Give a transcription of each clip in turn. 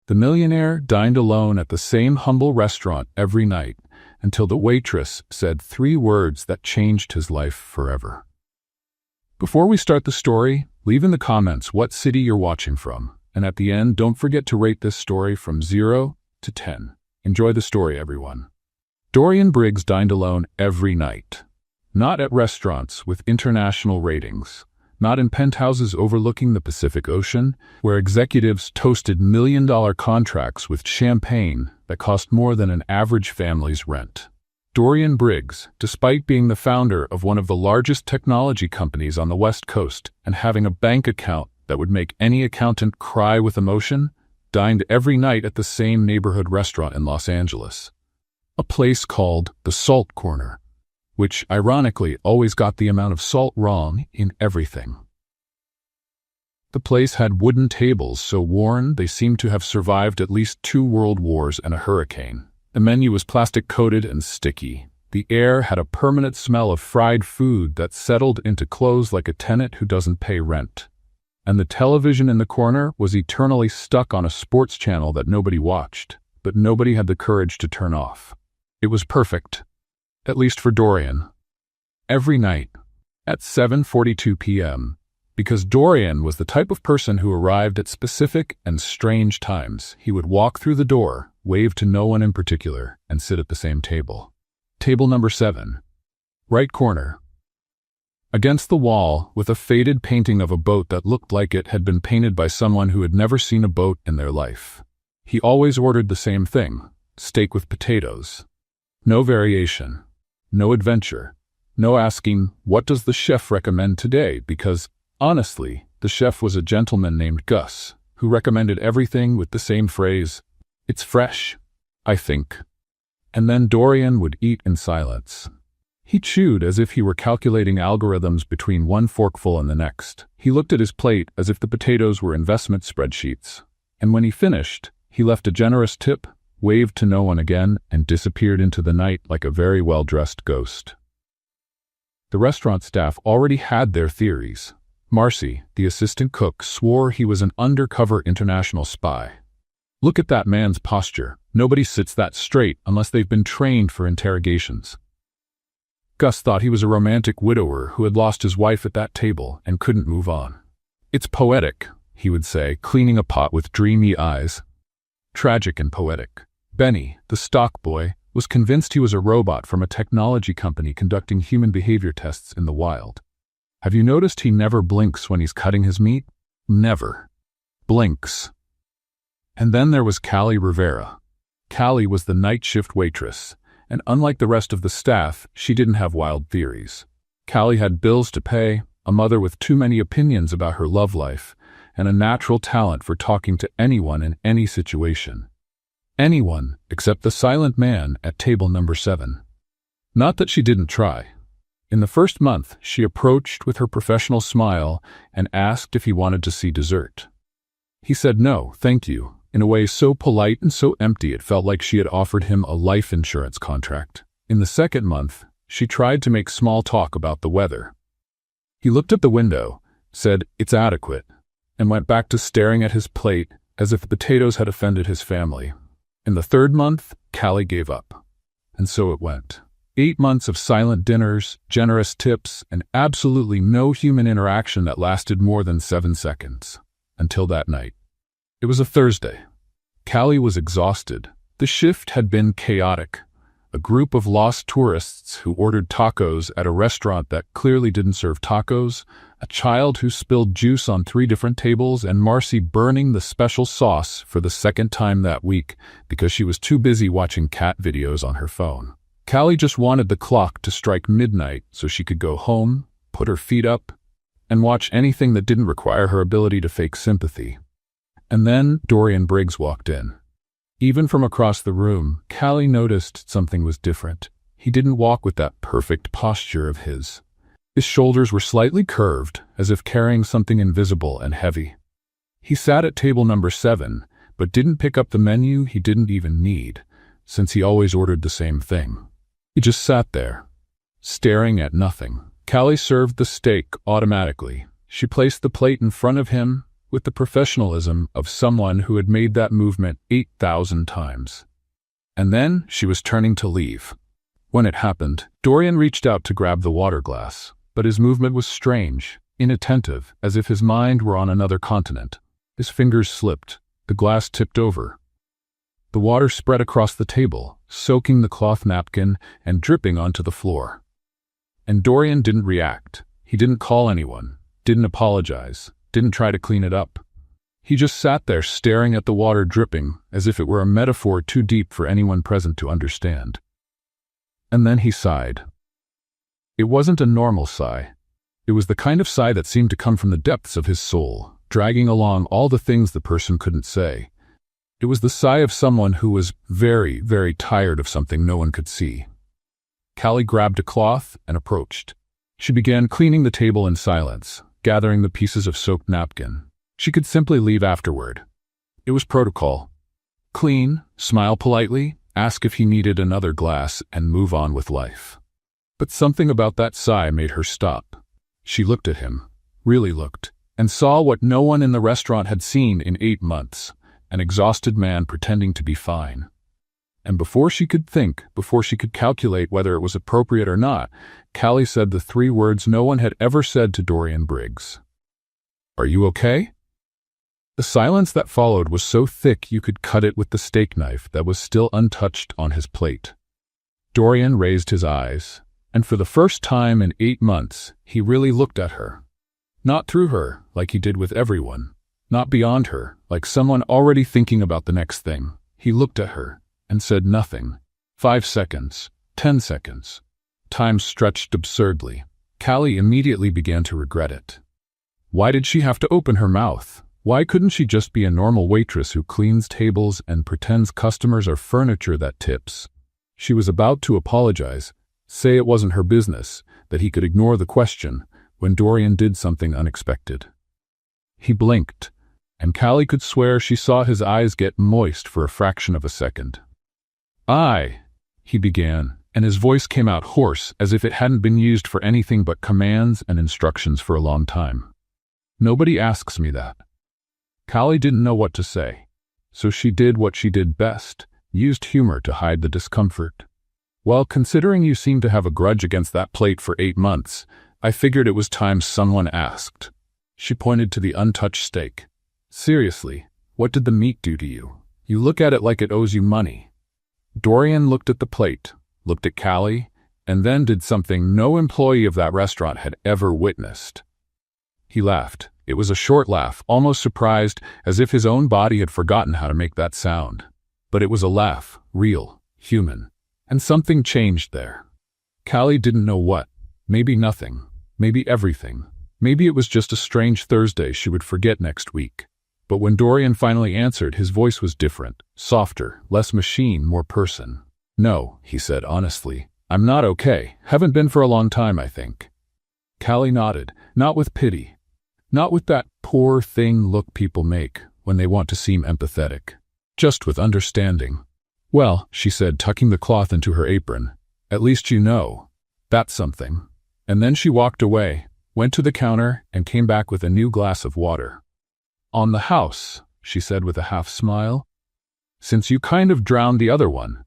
The millionaire dined alone at the same humble restaurant every night until the waitress said 3 words that changed his life forever. Before we start the story, leave in the comments what city you're watching from, and at the end, don't forget to rate this story from 0 to 10. Enjoy the story, everyone. Dorian Briggs dined alone every night. Not at restaurants with international ratings. Not in penthouses overlooking the Pacific Ocean, where executives toasted million-dollar contracts with champagne that cost more than an average family's rent. Dorian Briggs, despite being the founder of one of the largest technology companies on the West Coast and having a bank account that would make any accountant cry with emotion, dined every night at the same neighborhood restaurant in Los Angeles. A place called the Salt Corner, which ironically always got the amount of salt wrong in everything. The place had wooden tables so worn they seemed to have survived at least 2 world wars and a hurricane. The menu was plastic-coated and sticky. The air had a permanent smell of fried food that settled into clothes like a tenant who doesn't pay rent. And the television in the corner was eternally stuck on a sports channel that nobody watched, but nobody had the courage to turn off. It was perfect. At least for Dorian. Every night, at 7:42 p.m., because Dorian was the type of person who arrived at specific and strange times, he would walk through the door, wave to no one in particular, and sit at the same table. Table number 7. Right corner. Against the wall, with a faded painting of a boat that looked like it had been painted by someone who had never seen a boat in their life. He always ordered the same thing, steak with potatoes. No variation. No adventure. No asking, what does the chef recommend today? Because, honestly, the chef was a gentleman named Gus, who recommended everything with the same phrase, "It's fresh, I think." And then Dorian would eat in silence. He chewed as if he were calculating algorithms between one forkful and the next. He looked at his plate as if the potatoes were investment spreadsheets. And when he finished, he left a generous tip, waved to no one again, and disappeared into the night like a very well-dressed ghost. The restaurant staff already had their theories. Marcy, the assistant cook, swore he was an undercover international spy. Look at that man's posture. Nobody sits that straight unless they've been trained for interrogations. Gus thought he was a romantic widower who had lost his wife at that table and couldn't move on. "It's poetic," he would say, cleaning a pot with dreamy eyes. Tragic and poetic. Benny, the stock boy, was convinced he was a robot from a technology company conducting human behavior tests in the wild. Have you noticed he never blinks when he's cutting his meat? Never. Blinks. And then there was Callie Rivera. Callie was the night shift waitress, and unlike the rest of the staff, she didn't have wild theories. Callie had bills to pay, a mother with too many opinions about her love life, and a natural talent for talking to anyone in any situation. Anyone except the silent man at table number 7. Not that she didn't try. In the first month, she approached with her professional smile and asked if he wanted to see dessert. He said no, thank you, in a way so polite and so empty it felt like she had offered him a life insurance contract. In the second month, she tried to make small talk about the weather. He looked at the window, said, "It's adequate," and went back to staring at his plate as if the potatoes had offended his family. In the third month, Callie gave up. And so it went. 8 months of silent dinners, generous tips, and absolutely no human interaction that lasted more than 7 seconds. Until that night. It was a Thursday. Callie was exhausted. The shift had been chaotic. A group of lost tourists who ordered tacos at a restaurant that clearly didn't serve tacos, a child who spilled juice on 3 different tables, and Marcy burning the special sauce for the second time that week because she was too busy watching cat videos on her phone. Callie just wanted the clock to strike midnight so she could go home, put her feet up, and watch anything that didn't require her ability to fake sympathy. And then Dorian Briggs walked in. Even from across the room, Callie noticed something was different. He didn't walk with that perfect posture of his. His shoulders were slightly curved, as if carrying something invisible and heavy. He sat at table number 7, but didn't pick up the menu he didn't even need, since he always ordered the same thing. He just sat there, staring at nothing. Callie served the steak automatically. She placed the plate in front of him, with the professionalism of someone who had made that movement 8,000 times. And then she was turning to leave. When it happened, Dorian reached out to grab the water glass, but his movement was strange, inattentive, as if his mind were on another continent. His fingers slipped. The glass tipped over. The water spread across the table, soaking the cloth napkin and dripping onto the floor. And Dorian didn't react. He didn't call anyone, didn't apologize, didn't try to clean it up. He just sat there staring at the water dripping as if it were a metaphor too deep for anyone present to understand. And then he sighed. It wasn't a normal sigh. It was the kind of sigh that seemed to come from the depths of his soul, dragging along all the things the person couldn't say. It was the sigh of someone who was very, very tired of something no one could see. Callie grabbed a cloth and approached. She began cleaning the table in silence, gathering the pieces of soaked napkin. She could simply leave afterward. It was protocol. Clean, smile politely, ask if he needed another glass, and move on with life. But something about that sigh made her stop. She looked at him, really looked, and saw what no one in the restaurant had seen in 8 months, an exhausted man pretending to be fine. And before she could think, before she could calculate whether it was appropriate or not, Callie said the 3 words no one had ever said to Dorian Briggs. "Are you okay?" The silence that followed was so thick you could cut it with the steak knife that was still untouched on his plate. Dorian raised his eyes, and for the first time in 8 months, he really looked at her. Not through her, like he did with everyone. Not beyond her, like someone already thinking about the next thing. He looked at her and said nothing. 5 seconds, 10 seconds. Time stretched absurdly. Callie immediately began to regret it. Why did she have to open her mouth? Why couldn't she just be a normal waitress who cleans tables and pretends customers are furniture that tips? She was about to apologize, say it wasn't her business, that he could ignore the question, when Dorian did something unexpected. He blinked, and Callie could swear she saw his eyes get moist for a fraction of a second. He began, and his voice came out hoarse as if it hadn't been used for anything but commands and instructions for a long time. Nobody asks me that. Callie didn't know what to say, so she did what she did best, used humor to hide the discomfort. Well, considering you seem to have a grudge against that plate for 8 months, I figured it was time someone asked. She pointed to the untouched steak. Seriously, what did the meat do to you? You look at it like it owes you money. Dorian looked at the plate, looked at Callie, and then did something no employee of that restaurant had ever witnessed. He laughed. It was a short laugh, almost surprised, as if his own body had forgotten how to make that sound. But it was a laugh, real, human. And something changed there. Callie didn't know what. Maybe nothing. Maybe everything. Maybe it was just a strange Thursday she would forget next week. But when Dorian finally answered, his voice was different, softer, less machine, more person. "No," he said honestly. "I'm not okay. Haven't been for a long time, I think." Callie nodded, not with pity. Not with that poor thing look people make when they want to seem empathetic. Just with understanding. "Well," she said, tucking the cloth into her apron, "at least you know. That's something." And then she walked away, went to the counter, and came back with a new glass of water. "On the house," she said with a half smile, "since you kind of drowned the other one."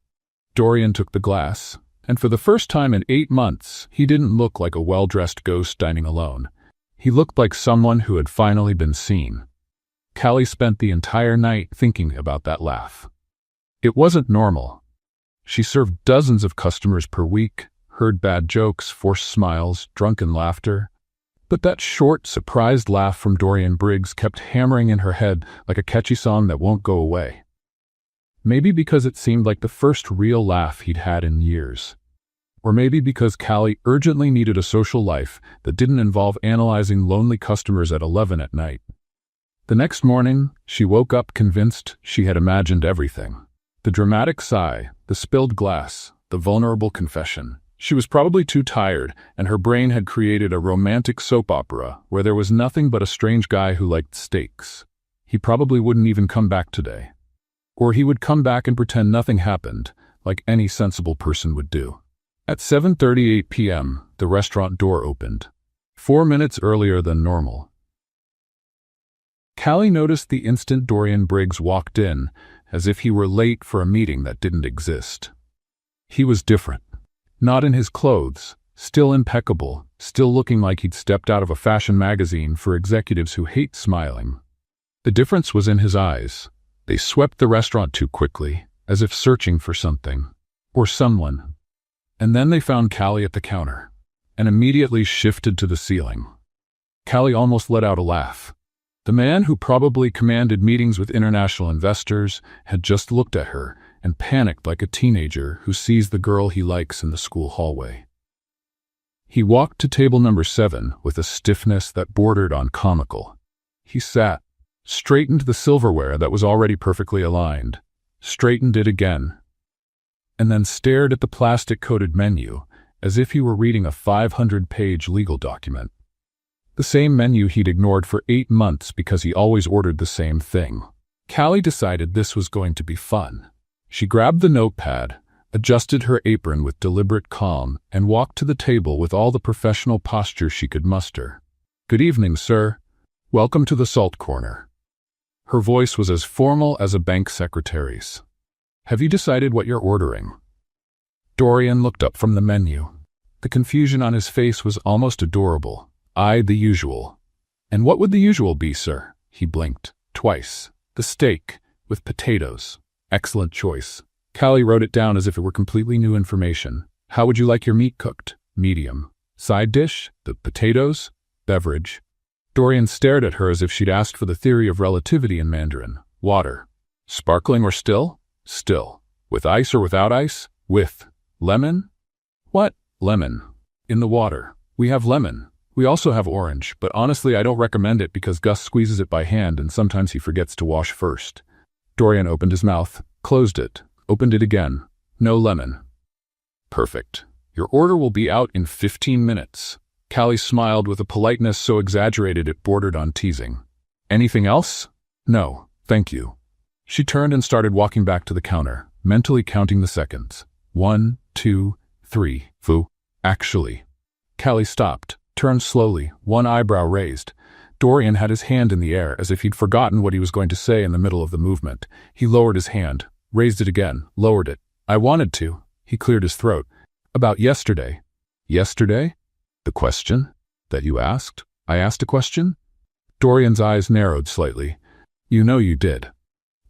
Dorian took the glass, and for the first time in 8 months, he didn't look like a well-dressed ghost dining alone. He looked like someone who had finally been seen. Callie spent the entire night thinking about that laugh. It wasn't normal. She served dozens of customers per week, heard bad jokes, forced smiles, drunken laughter. But that short, surprised laugh from Dorian Briggs kept hammering in her head like a catchy song that won't go away. Maybe because it seemed like the first real laugh he'd had in years. Or maybe because Callie urgently needed a social life that didn't involve analyzing lonely customers at 11 at night. The next morning, she woke up convinced she had imagined everything. The dramatic sigh, the spilled glass, the vulnerable confession. She was probably too tired, and her brain had created a romantic soap opera where there was nothing but a strange guy who liked steaks. He probably wouldn't even come back today. Or he would come back and pretend nothing happened, like any sensible person would do. At 7:38 p.m., the restaurant door opened. 4 minutes earlier than normal. Callie noticed the instant Dorian Briggs walked in, as if he were late for a meeting that didn't exist. He was different. Not in his clothes, still impeccable, still looking like he'd stepped out of a fashion magazine for executives who hate smiling. The difference was in his eyes. They swept the restaurant too quickly, as if searching for something. Or someone. And then they found Callie at the counter, and immediately shifted to the ceiling. Callie almost let out a laugh. The man who probably commanded meetings with international investors had just looked at her and panicked like a teenager who sees the girl he likes in the school hallway. He walked to table number 7 with a stiffness that bordered on comical. He sat, straightened the silverware that was already perfectly aligned, straightened it again, and then stared at the plastic-coated menu as if he were reading a 500-page legal document. The same menu he'd ignored for 8 months because he always ordered the same thing. Callie decided this was going to be fun. She grabbed the notepad, adjusted her apron with deliberate calm, and walked to the table with all the professional posture she could muster. "Good evening, sir. Welcome to the Salt Corner." Her voice was as formal as a bank secretary's. "Have you decided what you're ordering?" Dorian looked up from the menu. The confusion on his face was almost adorable. "The usual." "And what would the usual be, sir?" He blinked. "Twice. The steak, with potatoes." "Excellent choice." Callie wrote it down as if it were completely new information. "How would you like your meat cooked?" "Medium." "Side dish?" "The potatoes?" "Beverage?" Dorian stared at her as if she'd asked for the theory of relativity in Mandarin. "Water." "Sparkling or still?" "Still." "With ice or without ice?" "With." "Lemon?" "What?" "Lemon. In the water. We have lemon. We also have orange, but honestly I don't recommend it because Gus squeezes it by hand and sometimes he forgets to wash first." Dorian opened his mouth, closed it, opened it again. "No lemon." "Perfect. Your order will be out in 15 minutes. Callie smiled with a politeness so exaggerated it bordered on teasing. "Anything else?" "No, thank you." She turned and started walking back to the counter, mentally counting the seconds. 1, 2, 3. "Foo. Actually." Callie stopped, turned slowly, one eyebrow raised. Dorian had his hand in the air as if he'd forgotten what he was going to say in the middle of the movement. He lowered his hand, raised it again, lowered it. "I wanted to." He cleared his throat. "About yesterday." "Yesterday? The question that you asked?" "I asked a question?" Dorian's eyes narrowed slightly. "You know you did."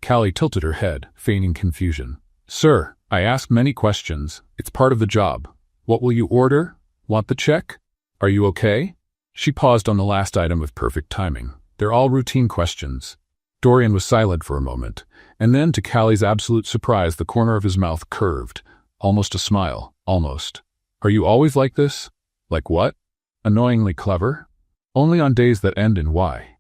Callie tilted her head, feigning confusion. "Sir, I ask many questions. It's part of the job. What will you order? Want the check? Are you okay?" She paused on the last item with perfect timing. "They're all routine questions." Dorian was silent for a moment, and then to Callie's absolute surprise the corner of his mouth curved, almost a smile, almost. "Are you always like this?" "Like what?" "Annoyingly clever?" "Only on days that end in Y."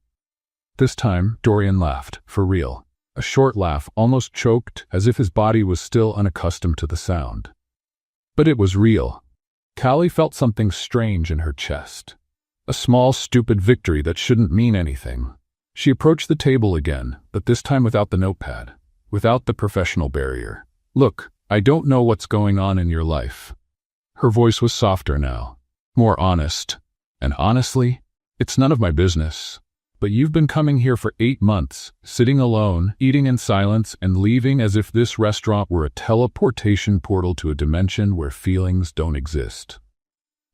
This time, Dorian laughed, for real. A short laugh, almost choked, as if his body was still unaccustomed to the sound. But it was real. Callie felt something strange in her chest. A small, stupid victory that shouldn't mean anything. She approached the table again, but this time without the notepad, without the professional barrier. "Look, I don't know what's going on in your life." Her voice was softer now, more honest. "And honestly, it's none of my business. But you've been coming here for 8 months, sitting alone, eating in silence, and leaving as if this restaurant were a teleportation portal to a dimension where feelings don't exist."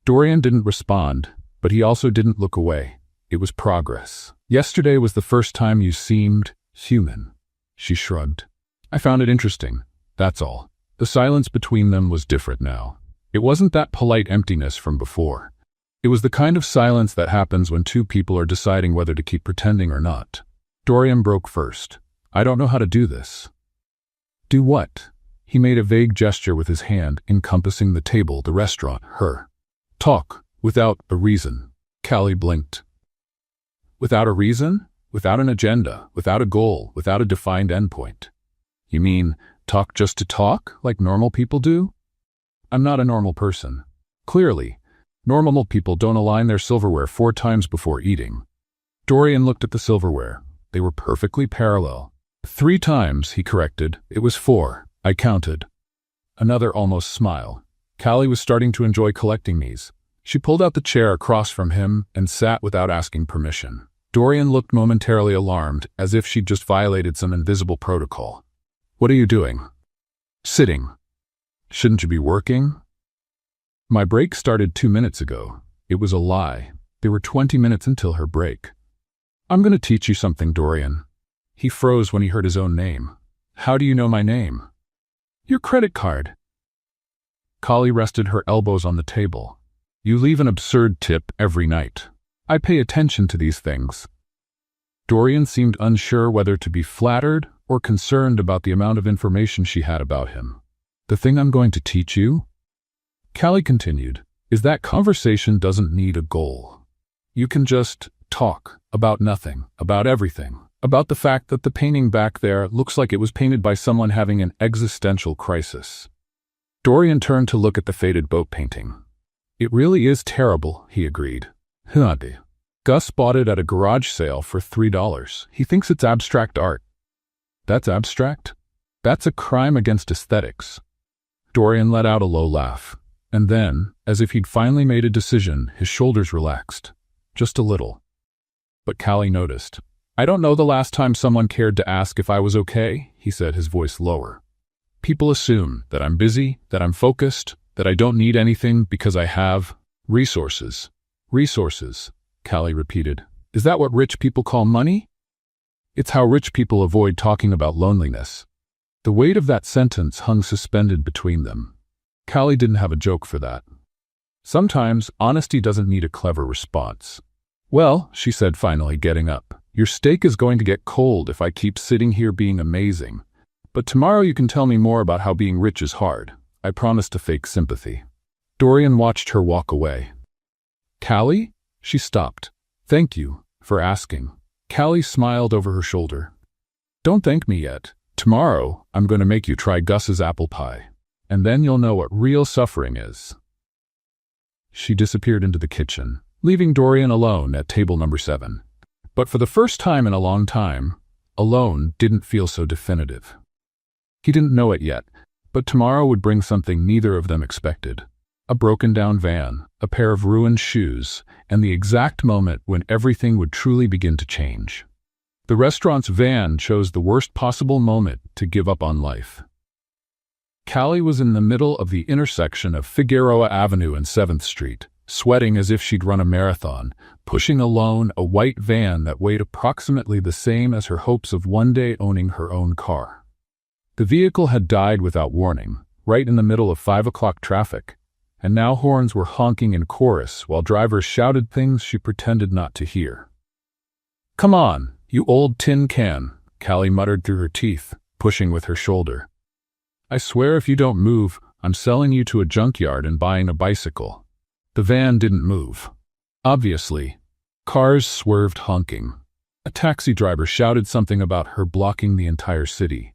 Dorian didn't respond, but he also didn't look away. It was progress. "Yesterday was the first time you seemed human." She shrugged. "I found it interesting, that's all." The silence between them was different now. It wasn't that polite emptiness from before. It was the kind of silence that happens when two people are deciding whether to keep pretending or not. Dorian broke first. "I don't know how to do this." "Do what?" He made a vague gesture with his hand, encompassing the table, the restaurant, her. "Talk, without a reason." Callie blinked. "Without a reason? Without an agenda, without a goal, without a defined endpoint? You mean, talk just to talk, like normal people do?" "I'm not a normal person. Clearly. Normal people don't align their silverware 4 times before eating." Dorian looked at the silverware. They were perfectly parallel. 3 times, he corrected. "It was 4. I counted." Another almost smile. Callie was starting to enjoy collecting these. She pulled out the chair across from him and sat without asking permission. Dorian looked momentarily alarmed, as if she'd just violated some invisible protocol. What are you doing? Sitting. Shouldn't you be working? My break started 2 minutes ago. It was a lie. There were 20 minutes until her break. I'm going to teach you something, Dorian. He froze when he heard his own name. How do you know my name? Your credit card. Kali rested her elbows on the table. You leave an absurd tip every night. I pay attention to these things. Dorian seemed unsure whether to be flattered or concerned about the amount of information she had about him. The thing I'm going to teach you, Kali continued, is that conversation doesn't need a goal. You can just talk about nothing, about everything, about the fact that the painting back there looks like it was painted by someone having an existential crisis. Dorian turned to look at the faded boat painting. It really is terrible, he agreed. Gus bought it at a garage sale for $3. He thinks it's abstract art. That's abstract? That's a crime against aesthetics. Dorian let out a low laugh, and then, as if he'd finally made a decision, his shoulders relaxed. Just a little. But Kali noticed. I don't know the last time someone cared to ask if I was okay, he said, his voice lower. People assume that I'm busy, that I'm focused, that I don't need anything because I have resources. Resources, Kali repeated. Is that what rich people call money? It's how rich people avoid talking about loneliness. The weight of that sentence hung suspended between them. Kali didn't have a joke for that. Sometimes honesty doesn't need a clever response. Well, she said finally, getting up, your steak is going to get cold if I keep sitting here being amazing. But tomorrow you can tell me more about how being rich is hard. I promise to fake sympathy. Dorian watched her walk away. Kali? She stopped. Thank you for asking. Kali smiled over her shoulder. Don't thank me yet. Tomorrow, I'm going to make you try Gus's apple pie. And then you'll know what real suffering is. She disappeared into the kitchen, leaving Dorian alone at table number 7. But for the first time in a long time, alone didn't feel so definitive. He didn't know it yet, but tomorrow would bring something neither of them expected. A broken-down van, a pair of ruined shoes, and the exact moment when everything would truly begin to change. The restaurant's van chose the worst possible moment to give up on life. Kali was in the middle of the intersection of Figueroa Avenue and 7th Street, sweating as if she'd run a marathon, pushing alone a white van that weighed approximately the same as her hopes of one day owning her own car. The vehicle had died without warning, right in the middle of 5 o'clock traffic, and now horns were honking in chorus while drivers shouted things she pretended not to hear. Come on, you old tin can, Kali muttered through her teeth, pushing with her shoulder. I swear if you don't move, I'm selling you to a junkyard and buying a bicycle. The van didn't move. Obviously. Cars swerved honking. A taxi driver shouted something about her blocking the entire city.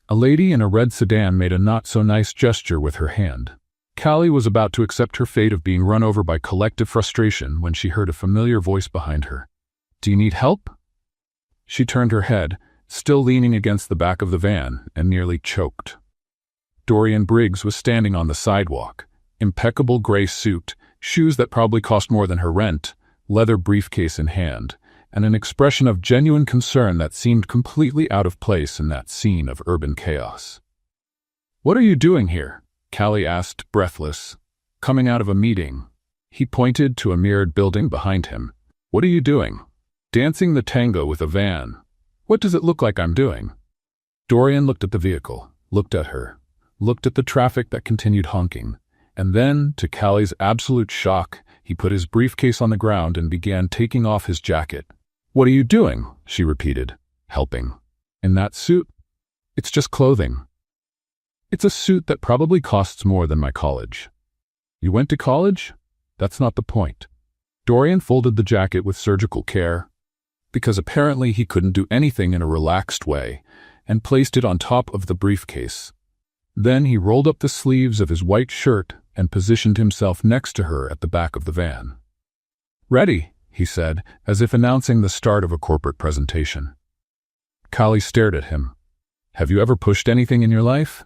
A lady in a red sedan made a not-so-nice gesture with her hand. Kali was about to accept her fate of being run over by collective frustration when she heard a familiar voice behind her. Do you need help? She turned her head, still leaning against the back of the van, and nearly choked. Dorian Briggs was standing on the sidewalk, impeccable gray suit, shoes that probably cost more than her rent, leather briefcase in hand, and an expression of genuine concern that seemed completely out of place in that scene of urban chaos. What are you doing here? Kali asked, breathless. Coming out of a meeting. He pointed to a mirrored building behind him. What are you doing? Dancing the tango with a van. What does it look like I'm doing? Dorian looked at the vehicle, looked at her, looked at the traffic that continued honking, and then, to Kali's absolute shock, he put his briefcase on the ground and began taking off his jacket. What are you doing? She repeated, helping. In that suit? It's just clothing. It's a suit that probably costs more than my college. You went to college? That's not the point. Dorian folded the jacket with surgical care, because apparently he couldn't do anything in a relaxed way, and placed it on top of the briefcase. Then he rolled up the sleeves of his white shirt and positioned himself next to her at the back of the van. Ready, he said, as if announcing the start of a corporate presentation. Kali stared at him. Have you ever pushed anything in your life?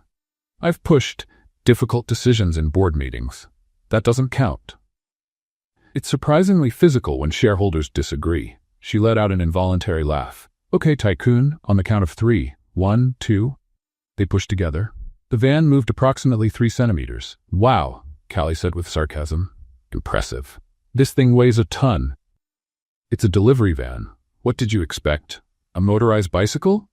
I've pushed difficult decisions in board meetings. That doesn't count. It's surprisingly physical when shareholders disagree. She let out an involuntary laugh. Okay, Tycoon, on the count of 3. 1, 2. They pushed together. The van moved approximately 3 centimeters. Wow, Callie said with sarcasm. Impressive. This thing weighs a ton. It's a delivery van. What did you expect? A motorized bicycle?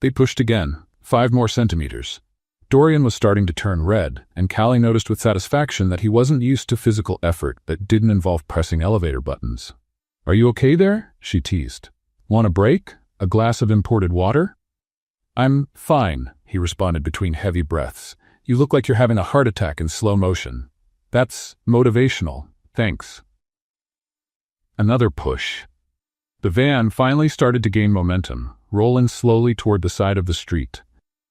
They pushed again, 5 more centimeters. Dorian was starting to turn red, and Callie noticed with satisfaction that he wasn't used to physical effort that didn't involve pressing elevator buttons. Are you okay there? She teased. Want a break? A glass of imported water? I'm fine, he responded between heavy breaths. You look like you're having a heart attack in slow motion. That's motivational, thanks. Another push. The van finally started to gain momentum, rolling slowly toward the side of the street.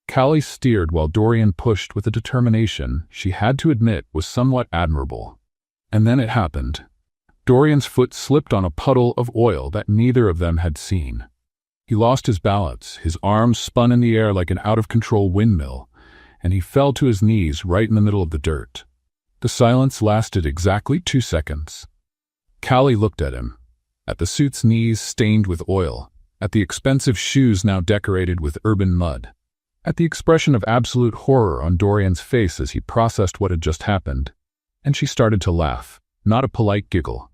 Callie steered while Dorian pushed with a determination she had to admit was somewhat admirable. And then it happened. Dorian's foot slipped on a puddle of oil that neither of them had seen. He lost his balance, his arms spun in the air like an out-of-control windmill, and he fell to his knees right in the middle of the dirt. The silence lasted exactly 2 seconds. Callie looked at him, at the suit's knees stained with oil, at the expensive shoes now decorated with urban mud, at the expression of absolute horror on Dorian's face as he processed what had just happened, and she started to laugh, not a polite giggle.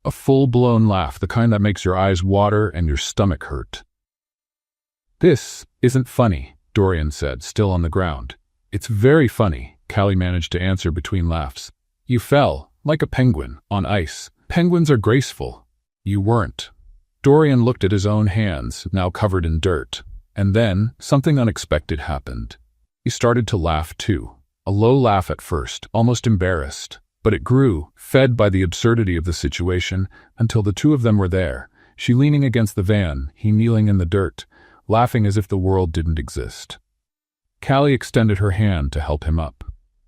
A full-blown laugh, the kind that makes your eyes water and your stomach hurt. This isn't funny, Dorian said, still on the ground. It's very funny, Callie managed to answer between laughs. You fell, like a penguin, on ice. Penguins are graceful. You weren't. Dorian looked at his own hands, now covered in dirt. And then, something unexpected happened. He started to laugh too. A low laugh at first, almost embarrassed. But it grew, fed by the absurdity of the situation, until the two of them were there, she leaning against the van, he kneeling in the dirt, laughing as if the world didn't exist. Callie extended her hand to help him up.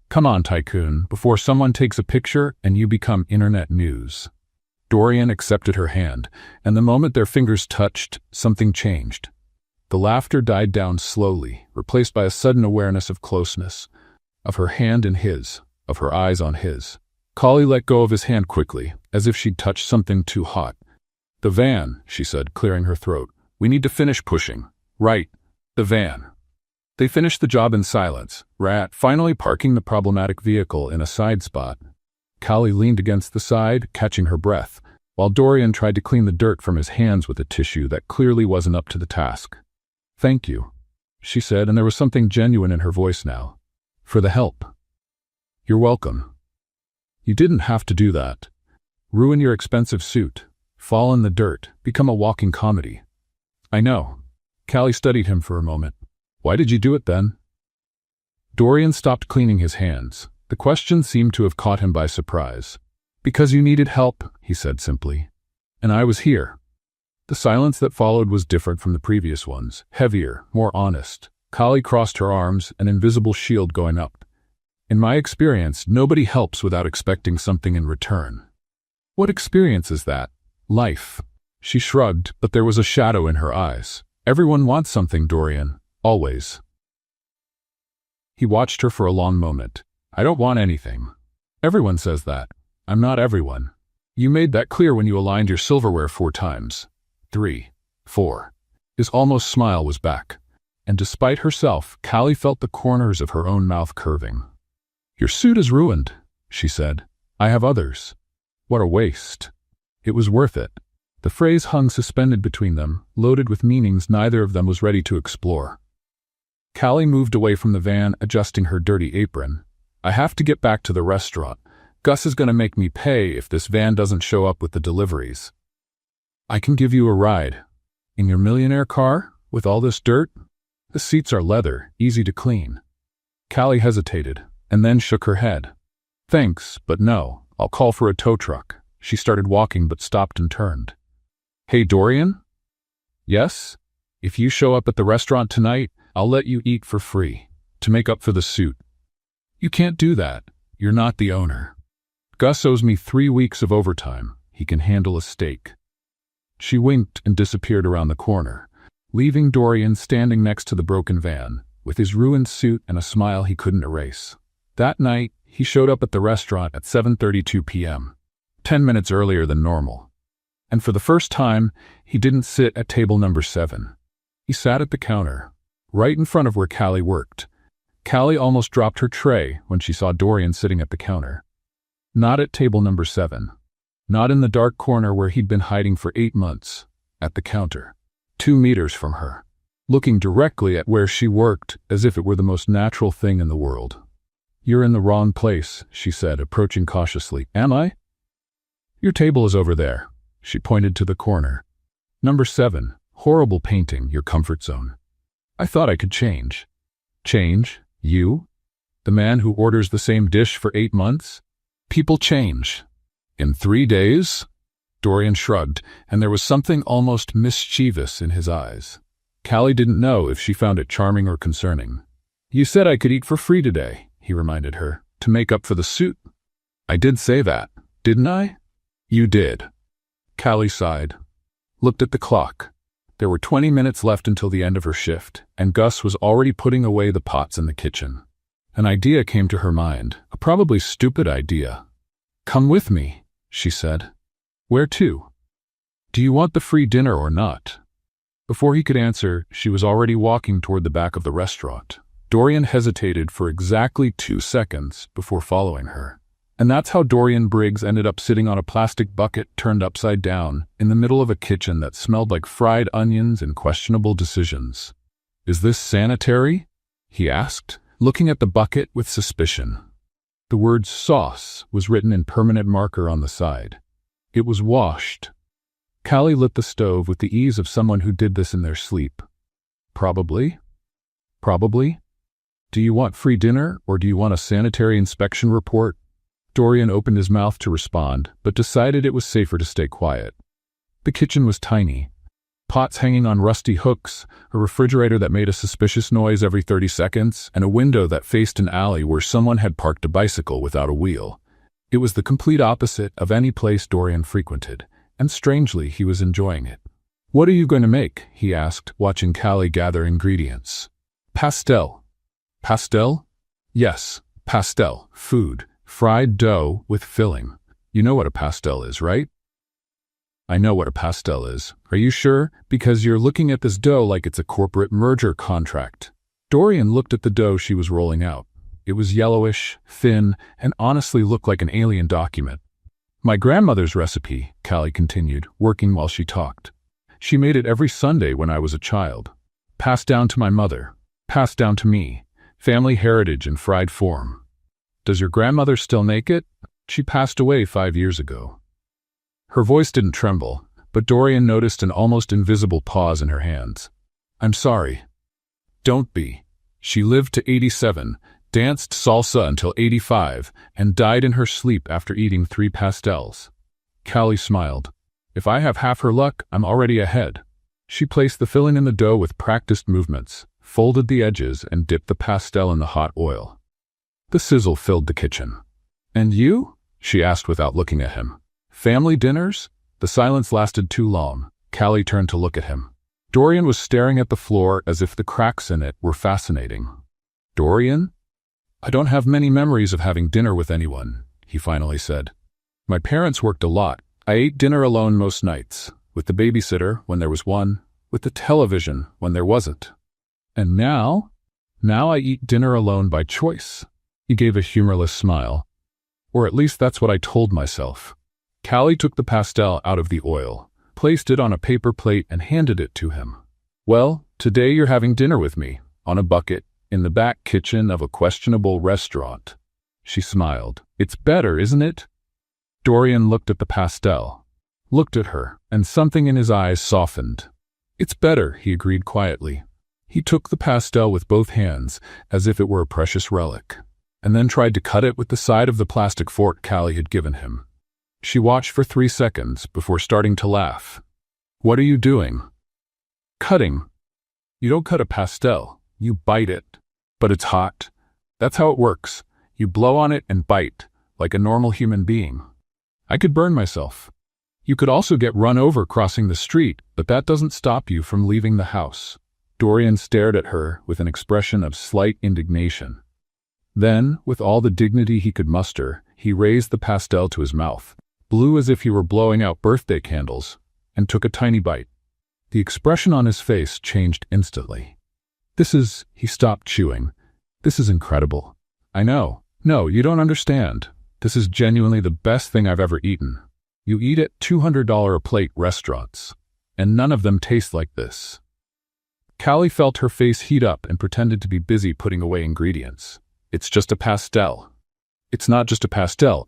Come on, Tycoon, before someone takes a picture and you become internet news. Dorian accepted her hand, and the moment their fingers touched, something changed. The laughter died down slowly, replaced by a sudden awareness of closeness, of her hand in his, of her eyes on his. Callie let go of his hand quickly, as if she'd touched something too hot. The van, she said, clearing her throat. We need to finish pushing. Right. The van. They finished the job in silence, Rat finally parking the problematic vehicle in a side spot. Callie leaned against the side, catching her breath, while Dorian tried to clean the dirt from his hands with a tissue that clearly wasn't up to the task. Thank you, she said, and there was something genuine in her voice now. For the help. You're welcome. You didn't have to do that. Ruin your expensive suit, fall in the dirt, become a walking comedy. I know. Callie studied him for a moment. Why did you do it then? Dorian stopped cleaning his hands. The question seemed to have caught him by surprise. Because you needed help, he said simply. And I was here. The silence that followed was different from the previous ones, heavier, more honest. Callie crossed her arms, an invisible shield going up. In my experience, nobody helps without expecting something in return. What experience is that? Life. She shrugged, but there was a shadow in her eyes. Everyone wants something, Dorian. Always. He watched her for a long moment. I don't want anything. Everyone says that. I'm not everyone. You made that clear when you aligned your silverware 4 times. 3. 4. His almost smile was back. And despite herself, Callie felt the corners of her own mouth curving. Your suit is ruined, she said. I have others. What a waste. It was worth it. The phrase hung suspended between them, loaded with meanings neither of them was ready to explore. Callie moved away from the van, adjusting her dirty apron. I have to get back to the restaurant. Gus is going to make me pay if this van doesn't show up with the deliveries. I can give you a ride. In your millionaire car? With all this dirt? The seats are leather, easy to clean. Callie hesitated, and then shook her head. Thanks, but no. I'll call for a tow truck. She started walking but stopped and turned. Hey, Dorian? Yes? If you show up at the restaurant tonight, I'll let you eat for free, to make up for the suit. You can't do that. You're not the owner. Gus owes me 3 weeks of overtime. He can handle a steak. She winked and disappeared around the corner, leaving Dorian standing next to the broken van, with his ruined suit and a smile he couldn't erase. That night, he showed up at the restaurant at 7:32 p.m., 10 minutes earlier than normal. And for the first time, he didn't sit at table number 7. He sat at the counter, right in front of where Callie worked. Callie almost dropped her tray when she saw Dorian sitting at the counter. Not at table number 7. Not in the dark corner where he'd been hiding for 8 months. At the counter, 2 meters from her, looking directly at where she worked as if it were the most natural thing in the world. "You're in the wrong place," she said, approaching cautiously. "Am I?" "Your table is over there." She pointed to the corner. "Number 7. Horrible painting, your comfort zone." "I thought I could change." "Change? You? The man who orders the same dish for 8 months? People change. In 3 days?" Dorian shrugged, and there was something almost mischievous in his eyes. Callie didn't know if she found it charming or concerning. "You said I could eat for free today," he reminded her, "to make up for the suit." "I did say that, didn't I?" "You did." Callie sighed, looked at the clock. There were 20 minutes left until the end of her shift, and Gus was already putting away the pots in the kitchen. An idea came to her mind, a probably stupid idea. "Come with me," she said. "Where to?" "Do you want the free dinner or not?" Before he could answer, she was already walking toward the back of the restaurant. Dorian hesitated for exactly 2 seconds before following her. And that's how Dorian Briggs ended up sitting on a plastic bucket turned upside down in the middle of a kitchen that smelled like fried onions and questionable decisions. "Is this sanitary?" he asked, looking at the bucket with suspicion. The word sauce was written in permanent marker on the side. It was washed. Callie lit the stove with the ease of someone who did this in their sleep. "Probably. Probably. Do you want free dinner, or do you want a sanitary inspection report?" Dorian opened his mouth to respond, but decided it was safer to stay quiet. The kitchen was tiny. Pots hanging on rusty hooks, a refrigerator that made a suspicious noise every 30 seconds, and a window that faced an alley where someone had parked a bicycle without a wheel. It was the complete opposite of any place Dorian frequented, and strangely he was enjoying it. "What are you going to make?" he asked, watching Callie gather ingredients. "Pastel." "Pastel?" "Yes, pastel, food, fried dough with filling. You know what a pastel is, right?" "I know what a pastel is. Are you sure? Because you're looking at this dough like it's a corporate merger contract." Dorian looked at the dough she was rolling out. It was yellowish, thin, and honestly looked like an alien document. "My grandmother's recipe," Callie continued, working while she talked. "She made it every Sunday when I was a child. Passed down to my mother. Passed down to me. Family heritage in fried form." "Does your grandmother still make it?" "She passed away 5 years ago." Her voice didn't tremble, but Dorian noticed an almost invisible pause in her hands. "I'm sorry." "Don't be. She lived to 87, danced salsa until 85, and died in her sleep after eating 3 pastels. Callie smiled. "If I have half her luck, I'm already ahead." She placed the filling in the dough with practiced movements, folded the edges, and dipped the pastel in the hot oil. The sizzle filled the kitchen. "And you?" she asked without looking at him. "Family dinners?" The silence lasted too long. Callie turned to look at him. Dorian was staring at the floor as if the cracks in it were fascinating. "Dorian?" "I don't have many memories of having dinner with anyone," he finally said. "My parents worked a lot. I ate dinner alone most nights, with the babysitter when there was one, with the television when there wasn't. And now I eat dinner alone by choice." He gave a humorless smile. "Or at least that's what I told myself." Callie took the pastel out of the oil, placed it on a paper plate, and handed it to him. "Well, today you're having dinner with me, on a bucket, in the back kitchen of a questionable restaurant." She smiled. "It's better, isn't it?" Dorian looked at the pastel, looked at her, and something in his eyes softened. "It's better," he agreed quietly. He took the pastel with both hands, as if it were a precious relic, and then tried to cut it with the side of the plastic fork Callie had given him. She watched for 3 seconds before starting to laugh. "What are you doing?" "Cutting." "You don't cut a pastel. You bite it." "But it's hot." "That's how it works. You blow on it and bite, like a normal human being." "I could burn myself." "You could also get run over crossing the street, but that doesn't stop you from leaving the house." Dorian stared at her with an expression of slight indignation. Then, with all the dignity he could muster, he raised the pastel to his mouth, blew as if he were blowing out birthday candles, and took a tiny bite. The expression on his face changed instantly. He stopped chewing. This is incredible. I know. No, you don't understand. This is genuinely the best thing I've ever eaten. You eat at $200 a plate restaurants, and none of them taste like this. Callie felt her face heat up and pretended to be busy putting away ingredients. It's just a pastel. It's not just a pastel,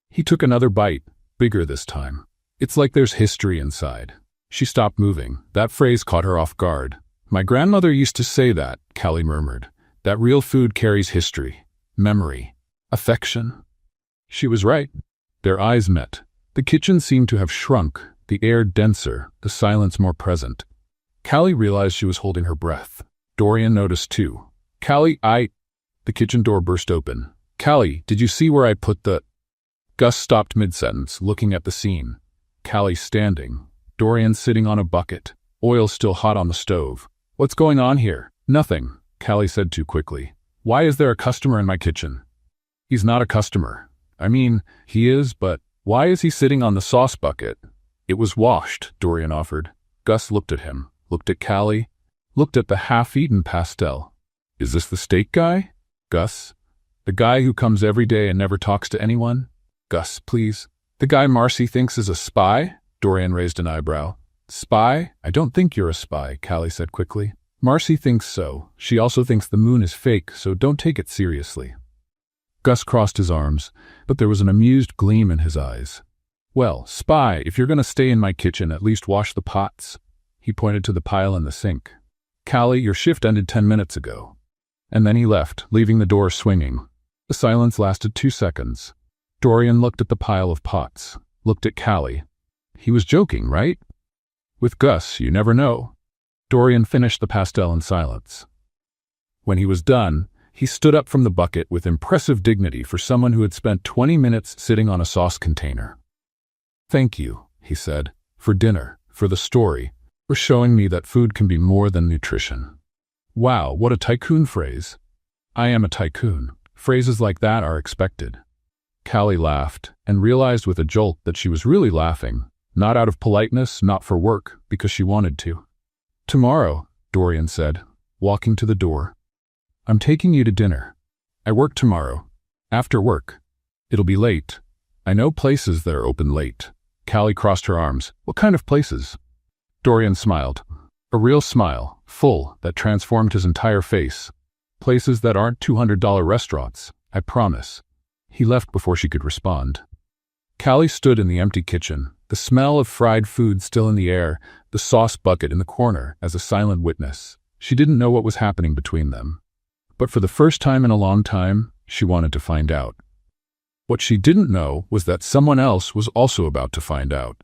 He took another bite, bigger this time. It's like there's history inside. She stopped moving. That phrase caught her off guard. My grandmother used to say that, Callie murmured. That real food carries history, memory, affection. She was right. Their eyes met. The kitchen seemed to have shrunk, the air denser, the silence more present. Callie realized she was holding her breath. Dorian noticed too. Callie, The kitchen door burst open. Callie, did you see where I put the... Gus stopped mid-sentence, looking at the scene. Callie standing. Dorian sitting on a bucket. Oil still hot on the stove. What's going on here? Nothing, Callie said too quickly. Why is there a customer in my kitchen? He's not a customer. I mean, he is, but why is he sitting on the sauce bucket? It was washed, Dorian offered. Gus looked at him, looked at Callie, looked at the half-eaten pastel. Is this the steak guy? Gus? The guy who comes every day and never talks to anyone? Gus, please. The guy Marcy thinks is a spy? Dorian raised an eyebrow. Spy? I don't think you're a spy, Callie said quickly. Marcy thinks so. She also thinks the moon is fake, so don't take it seriously. Gus crossed his arms, but there was an amused gleam in his eyes. Well, spy, if you're going to stay in my kitchen, at least wash the pots. He pointed to the pile in the sink. Callie, your shift ended 10 minutes ago. And then he left, leaving the door swinging. The silence lasted 2 seconds. Dorian looked at the pile of pots, looked at Callie. He was joking, right? With Gus, you never know. Dorian finished the pastel in silence. When he was done, he stood up from the bucket with impressive dignity for someone who had spent 20 minutes sitting on a sauce container. Thank you, he said, for dinner, for the story, for showing me that food can be more than nutrition. Wow, what a tycoon phrase. I am a tycoon. Phrases like that are expected. Callie laughed and realized with a jolt that she was really laughing, not out of politeness, not for work, because she wanted to. Tomorrow, Dorian said, walking to the door. I'm taking you to dinner. I work tomorrow. After work. It'll be late. I know places that are open late. Callie crossed her arms. What kind of places? Dorian smiled. A real smile, full, that transformed his entire face. Places that aren't $200 restaurants, I promise. He left before she could respond. Callie stood in the empty kitchen, the smell of fried food still in the air, the sauce bucket in the corner, as a silent witness. She didn't know what was happening between them. But for the first time in a long time, she wanted to find out. What she didn't know was that someone else was also about to find out.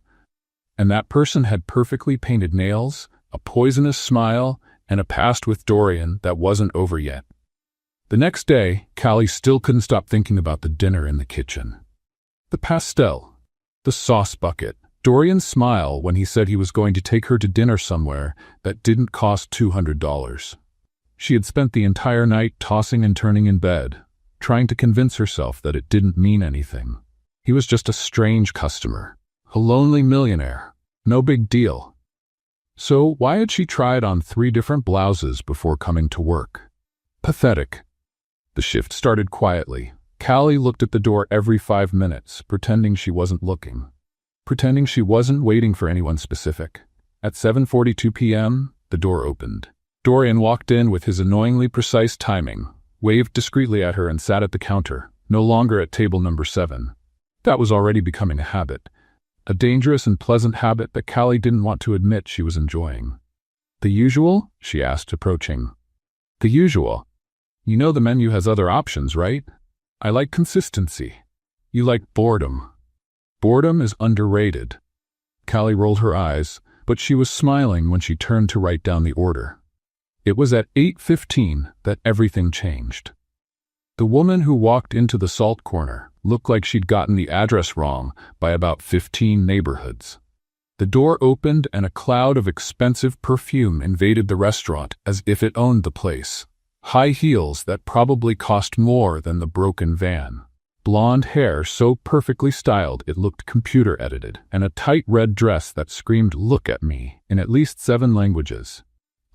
And that person had perfectly painted nails, a poisonous smile, and a past with Dorian that wasn't over yet. The next day, Callie still couldn't stop thinking about the dinner in the kitchen. The pastel, the sauce bucket, Dorian's smile when he said he was going to take her to dinner somewhere that didn't cost $200. She had spent the entire night tossing and turning in bed, trying to convince herself that it didn't mean anything. He was just a strange customer, a lonely millionaire, no big deal. So why had she tried on 3 different blouses before coming to work? Pathetic. The shift started quietly. Callie looked at the door every 5 minutes, pretending she wasn't looking. Pretending she wasn't waiting for anyone specific. At 7:42 p.m., the door opened. Dorian walked in with his annoyingly precise timing, waved discreetly at her and sat at the counter, no longer at table number 7. That was already becoming a habit. A dangerous and pleasant habit that Callie didn't want to admit she was enjoying. The usual? She asked, approaching. The usual. You know the menu has other options, right? I like consistency. You like boredom. Boredom is underrated. Callie rolled her eyes, but she was smiling when she turned to write down the order. It was at 8:15 that everything changed. The woman who walked into the salt corner looked like she'd gotten the address wrong by about 15 neighborhoods. The door opened and a cloud of expensive perfume invaded the restaurant as if it owned the place. High heels that probably cost more than the broken van. blonde hair so perfectly styled it looked computer-edited, and a tight red dress that screamed "Look at me" in at least 7 languages.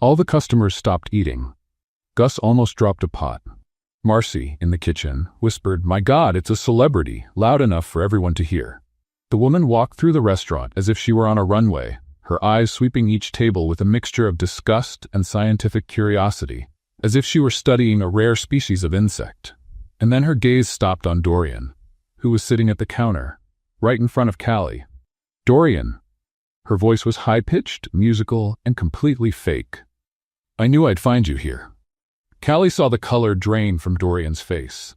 All the customers stopped eating. Gus almost dropped a pot. Marcy, in the kitchen, whispered, "My God, it's a celebrity," loud enough for everyone to hear. The woman walked through the restaurant as if she were on a runway, her eyes sweeping each table with a mixture of disgust and scientific curiosity, as if she were studying a rare species of insect. And then her gaze stopped on Dorian, who was sitting at the counter, right in front of Callie. "Dorian." Her voice was high-pitched, musical, and completely fake. "I knew I'd find you here." Callie saw the color drain from Dorian's face.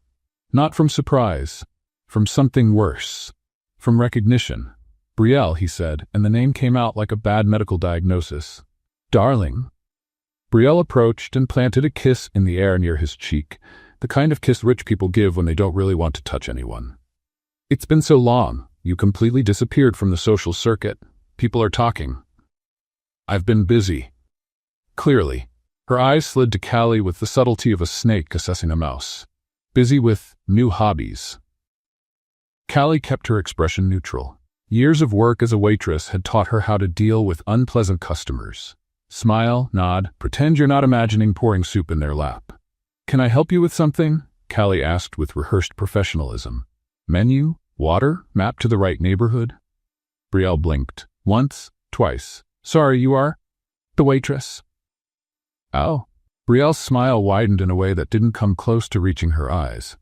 Not from surprise, from something worse. From recognition. "Brielle," he said, and the name came out like a bad medical diagnosis. "Darling." Brielle approached and planted a kiss in the air near his cheek, the kind of kiss rich people give when they don't really want to touch anyone. "It's been so long. You completely disappeared from the social circuit. People are talking." "I've been busy." Clearly. Her eyes slid to Callie with the subtlety of a snake assessing a mouse. "Busy with new hobbies." Callie kept her expression neutral. Years of work as a waitress had taught her how to deal with unpleasant customers. Smile, nod, pretend you're not imagining pouring soup in their lap. "Can I help you with something?" Callie asked with rehearsed professionalism. "Menu? Water? Map to the right neighborhood?" Brielle blinked. Once, twice. "Sorry, you are?" "The waitress." "Oh." Brielle's smile widened in a way that didn't come close to reaching her eyes.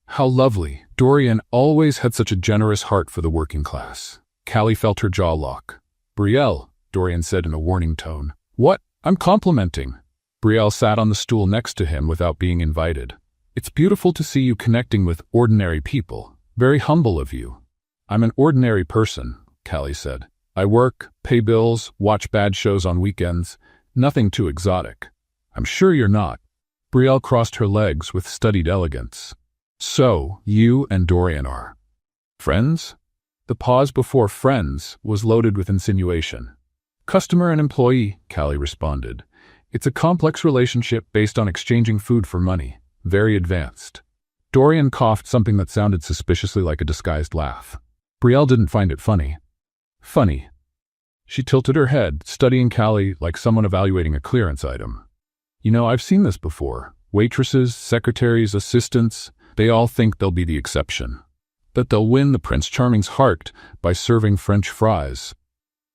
How lovely. Dorian always had such a generous heart for the working class. Callie felt her jaw lock. "Brielle," Dorian said in a warning tone. "What? I'm complimenting." Brielle sat on the stool next to him without being invited. "It's beautiful to see you connecting with ordinary people. Very humble of you." "I'm an ordinary person," Callie said. "I work, pay bills, watch bad shows on weekends. Nothing too exotic." "I'm sure you're not." Brielle crossed her legs with studied elegance. "So, you and Dorian are friends?" The pause before friends was loaded with insinuation. "Customer and employee," Callie responded. "It's a complex relationship based on exchanging food for money. Very advanced." Dorian coughed something that sounded suspiciously like a disguised laugh. Brielle didn't find it funny. "Funny." She tilted her head, studying Callie like someone evaluating a clearance item. "You know, I've seen this before. Waitresses, secretaries, assistants, they all think they'll be the exception. That they'll win the Prince Charming's heart by serving French fries."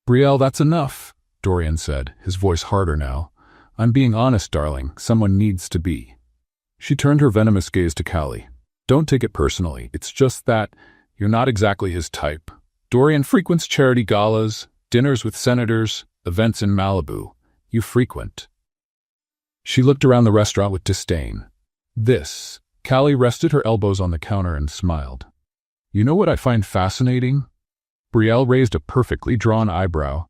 "Brielle, that's enough," Dorian said, his voice harder now. "I'm being honest, darling. Someone needs to be." She turned her venomous gaze to Callie. "Don't take it personally. It's just that you're not exactly his type. Dorian frequents charity galas, dinners with senators, events in Malibu. You frequent." She looked around the restaurant with disdain. "This." Callie rested her elbows on the counter and smiled. "You know what I find fascinating?" Brielle raised a perfectly drawn eyebrow.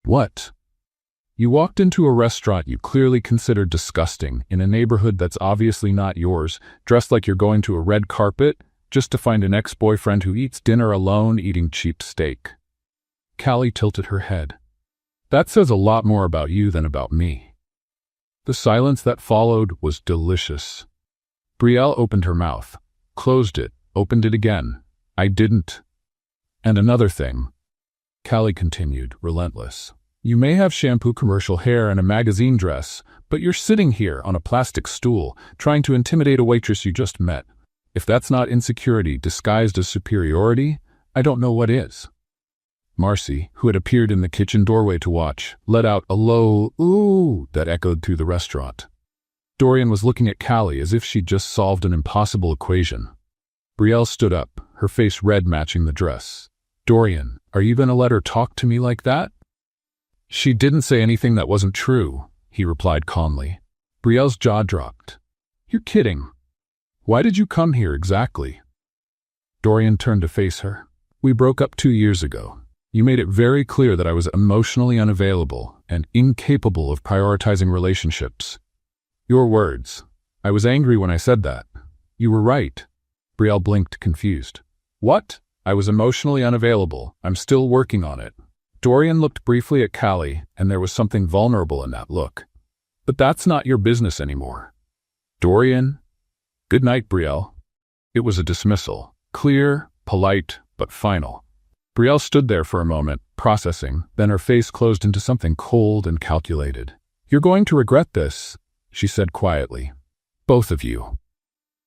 "What?" "You walked into a restaurant you clearly considered disgusting, in a neighborhood that's obviously not yours, dressed like you're going to a red carpet, just to find an ex-boyfriend who eats dinner alone eating cheap steak." Callie tilted her head. "That says a lot more about you than about me." The silence that followed was delicious. Brielle opened her mouth, closed it, opened it again. "I didn't." "And another thing," Callie continued, relentless. "You may have shampoo commercial hair and a magazine dress, but you're sitting here on a plastic stool, trying to intimidate a waitress you just met. If that's not insecurity disguised as superiority, I don't know what is." Marcy, who had appeared in the kitchen doorway to watch, let out a low "ooh" that echoed through the restaurant. Dorian was looking at Callie as if she'd just solved an impossible equation. Brielle stood up, her face red matching the dress. "Dorian, are you going to let her talk to me like that?" "She didn't say anything that wasn't true," he replied calmly. Brielle's jaw dropped. "You're kidding. Why did you come here exactly?" Dorian turned to face her. "We broke up 2 years ago. You made it very clear that I was emotionally unavailable and incapable of prioritizing relationships." "Your words. I was angry when I said that." "You were right." Brielle blinked, confused. "What?" "I was emotionally unavailable. I'm still working on it." Dorian looked briefly at Callie, and there was something vulnerable in that look. "But that's not your business anymore." "Dorian?" "Good night, Brielle." It was a dismissal. Clear, polite, but final. Brielle stood there for a moment, processing, then her face closed into something cold and calculated. "You're going to regret this," she said quietly. "Both of you."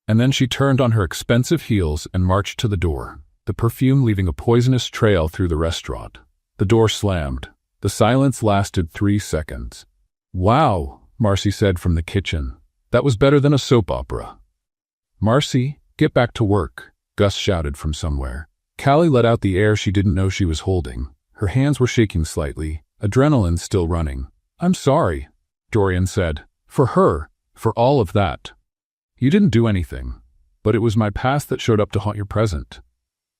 And then she turned on her expensive heels and marched to the door, the perfume leaving a poisonous trail through the restaurant. The door slammed. The silence lasted 3 seconds. "Wow," Marcy said from the kitchen. "That was better than a soap opera." "Marcy, get back to work," Gus shouted from somewhere. Callie let out the air she didn't know she was holding. Her hands were shaking slightly, adrenaline still running. "I'm sorry," Dorian said. "For her, for all of that. You didn't do anything, but it was my past that showed up to haunt your present."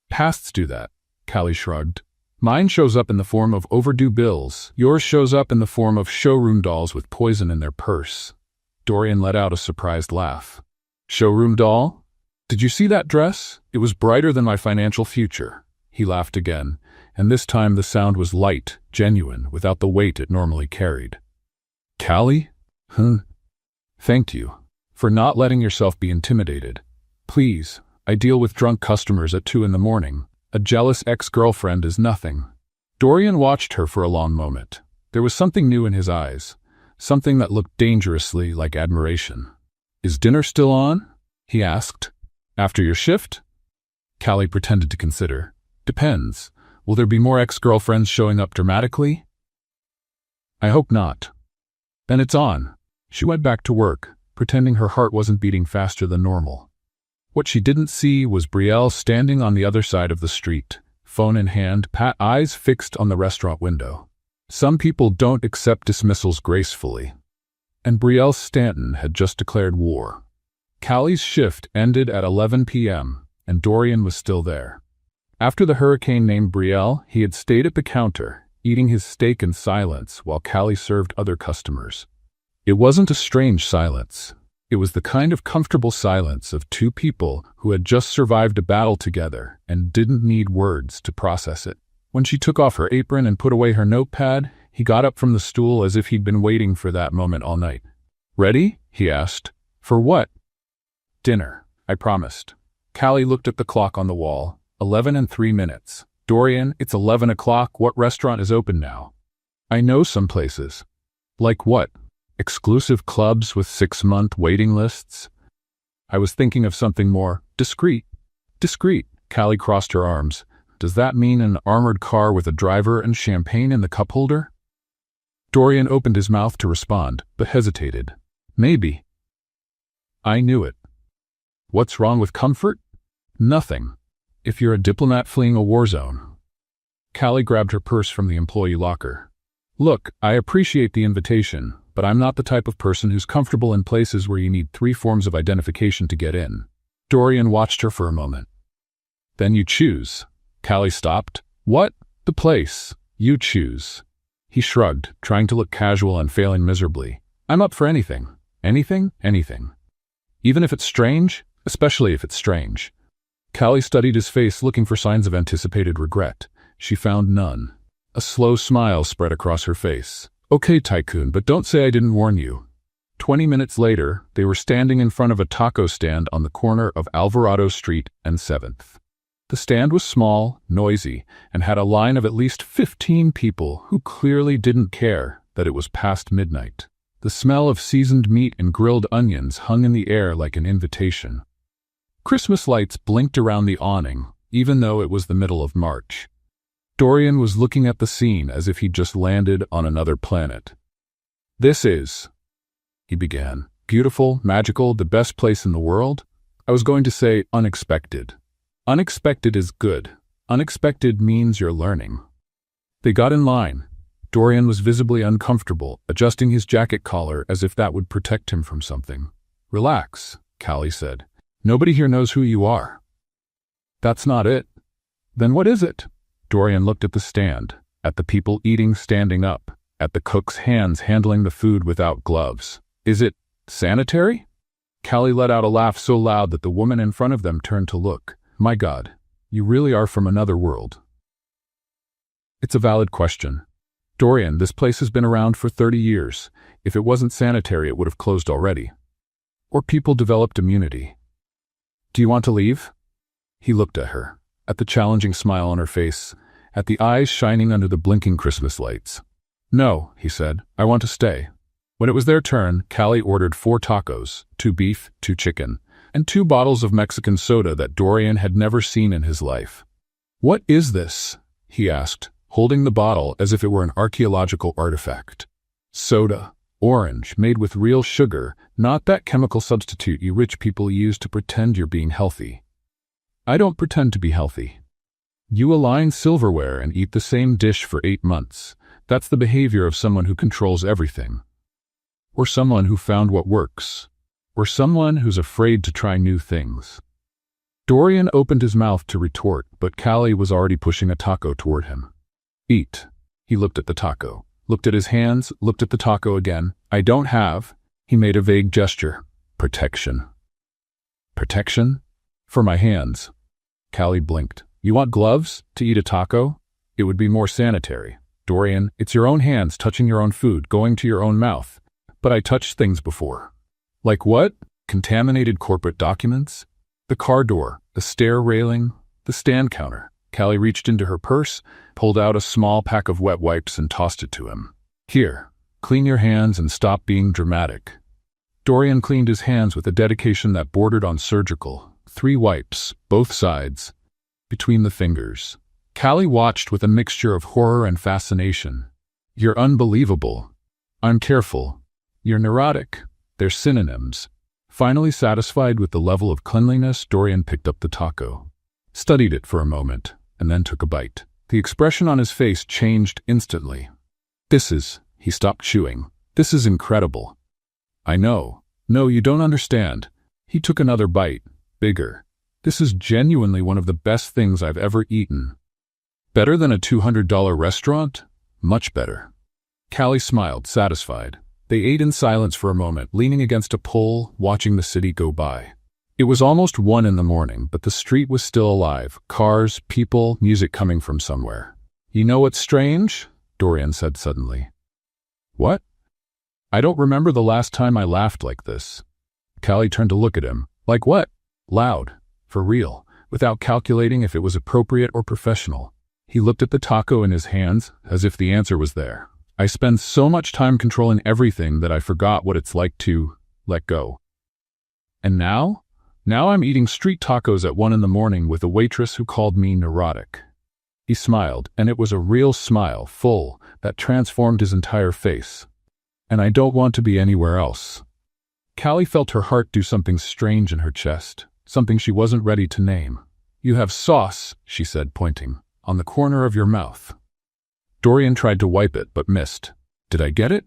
"Pasts do that," Callie shrugged. "Mine shows up in the form of overdue bills. Yours shows up in the form of showroom dolls with poison in their purse." Dorian let out a surprised laugh. "Showroom doll? Did you see that dress? It was brighter than my financial future." He laughed again, and this time the sound was light, genuine, without the weight it normally carried. "Callie? Thank you for not letting yourself be intimidated. Please, I deal with drunk customers at 2 a.m. A jealous ex-girlfriend is nothing." Dorian watched her for a long moment. There was something new in his eyes, something that looked dangerously like admiration. "Is dinner still on?" he asked. "After your shift?" Callie pretended to consider. "Depends. Will there be more ex-girlfriends showing up dramatically?" "I hope not." "Then it's on." She went back to work, pretending her heart wasn't beating faster than normal. What she didn't see was Brielle standing on the other side of the street, phone in hand, eyes fixed on the restaurant window. Some people don't accept dismissals gracefully. And Brielle Stanton had just declared war. Callie's shift ended at 11 p.m., and Dorian was still there. After the hurricane named Brielle, he had stayed at the counter, eating his steak in silence while Callie served other customers. It wasn't a strange silence. It was the kind of comfortable silence of two people who had just survived a battle together and didn't need words to process it. When she took off her apron and put away her notepad, he got up from the stool as if he'd been waiting for that moment all night. "Ready?" he asked. "For what?" "Dinner, I promised." Callie looked at the clock on the wall. 11:03. "Dorian, it's 11 o'clock. What restaurant is open now?" "I know some places." "Like what? Exclusive clubs with 6-month waiting lists?" "I was thinking of something more discreet." "Discreet?" Callie crossed her arms. "Does that mean an armored car with a driver and champagne in the cup holder?" Dorian opened his mouth to respond, but hesitated. "Maybe." "I knew it." "What's wrong with comfort?" "Nothing. If you're a diplomat fleeing a war zone." Callie grabbed her purse from the employee locker. "Look, I appreciate the invitation, but I'm not the type of person who's comfortable in places where you need 3 forms of identification to get in." Dorian watched her for a moment. "Then you choose." Callie stopped. "What? The place. You choose." He shrugged, trying to look casual and failing miserably. "I'm up for anything. Anything? Anything. Even if it's strange? Especially if it's strange." Callie studied his face, looking for signs of anticipated regret. She found none. A slow smile spread across her face. "Okay, Tycoon, but don't say I didn't warn you." 20 minutes later, they were standing in front of a taco stand on the corner of Alvarado Street and 7th. The stand was small, noisy, and had a line of at least 15 people who clearly didn't care that it was past midnight. The smell of seasoned meat and grilled onions hung in the air like an invitation. Christmas lights blinked around the awning, even though it was the middle of March. Dorian was looking at the scene as if he'd just landed on another planet. "This is," he began, "beautiful, magical, the best place in the world." I was going to say unexpected. Unexpected is good. Unexpected means you're learning. They got in line. Dorian was visibly uncomfortable, adjusting his jacket collar as if that would protect him from something. "Relax," Callie said. "Nobody here knows who you are." "That's not it." "Then what is it?" Dorian looked at the stand, at the people eating standing up, at the cook's hands handling the food without gloves. "Is it sanitary?" Callie let out a laugh so loud that the woman in front of them turned to look. "My God, you really are from another world." "It's a valid question. Dorian, this place has been around for 30 years. If it wasn't sanitary, it would have closed already. Or people developed immunity. Do you want to leave?" He looked at her, at the challenging smile on her face, at the eyes shining under the blinking Christmas lights. "No," he said, "I want to stay." When it was their turn, Callie ordered 4 tacos, 2 beef, 2 chicken, and 2 bottles of Mexican soda that Dorian had never seen in his life. "What is this?" he asked, holding the bottle as if it were an archaeological artifact. "Soda. Orange, made with real sugar, not that chemical substitute you rich people use to pretend you're being healthy." "I don't pretend to be healthy." "You align silverware and eat the same dish for 8 months. That's the behavior of someone who controls everything. Or someone who found what works. Or someone who's afraid to try new things." Dorian opened his mouth to retort, but Callie was already pushing a taco toward him. "Eat." He looked at the taco, looked at his hands, looked at the taco again. "I don't have," he made a vague gesture, "protection." "Protection? For my hands." Callie blinked. "You want gloves to eat a taco? It would be more sanitary." "Dorian, it's your own hands touching your own food, going to your own mouth." "But I touched things before." "Like what? Contaminated corporate documents? The car door, the stair railing, the stand counter." Callie reached into her purse, pulled out a small pack of wet wipes and tossed it to him. "Here, clean your hands and stop being dramatic." Dorian cleaned his hands with a dedication that bordered on surgical. 3 wipes, both sides, between the fingers. Callie watched with a mixture of horror and fascination. "You're unbelievable." "I'm careful." "You're neurotic." They're synonyms. Finally satisfied with the level of cleanliness, Dorian picked up the taco, studied it for a moment, and then took a bite. The expression on his face changed instantly. He stopped chewing. "This is incredible." "I know. No, you don't understand." He took another bite, bigger. "This is genuinely one of the best things I've ever eaten." "Better than a $200 restaurant?" "Much better." Callie smiled, satisfied. They ate in silence for a moment, leaning against a pole, watching the city go by. It was almost 1 in the morning, but the street was still alive. Cars, people, music coming from somewhere. "You know what's strange?" Dorian said suddenly. "What?" "I don't remember the last time I laughed like this." Callie turned to look at him. "Like what?" "Loud. For real. Without calculating if it was appropriate or professional." He looked at the taco in his hands, as if the answer was there. "I spend so much time controlling everything that I forgot what it's like to let go. And now? Now I'm eating street tacos at 1 in the morning with a waitress who called me neurotic." He smiled, and it was a real smile, full, that transformed his entire face. "And I don't want to be anywhere else." Callie felt her heart do something strange in her chest, something she wasn't ready to name. "You have sauce," she said, pointing, "on the corner of your mouth." Dorian tried to wipe it, but missed. "Did I get it?"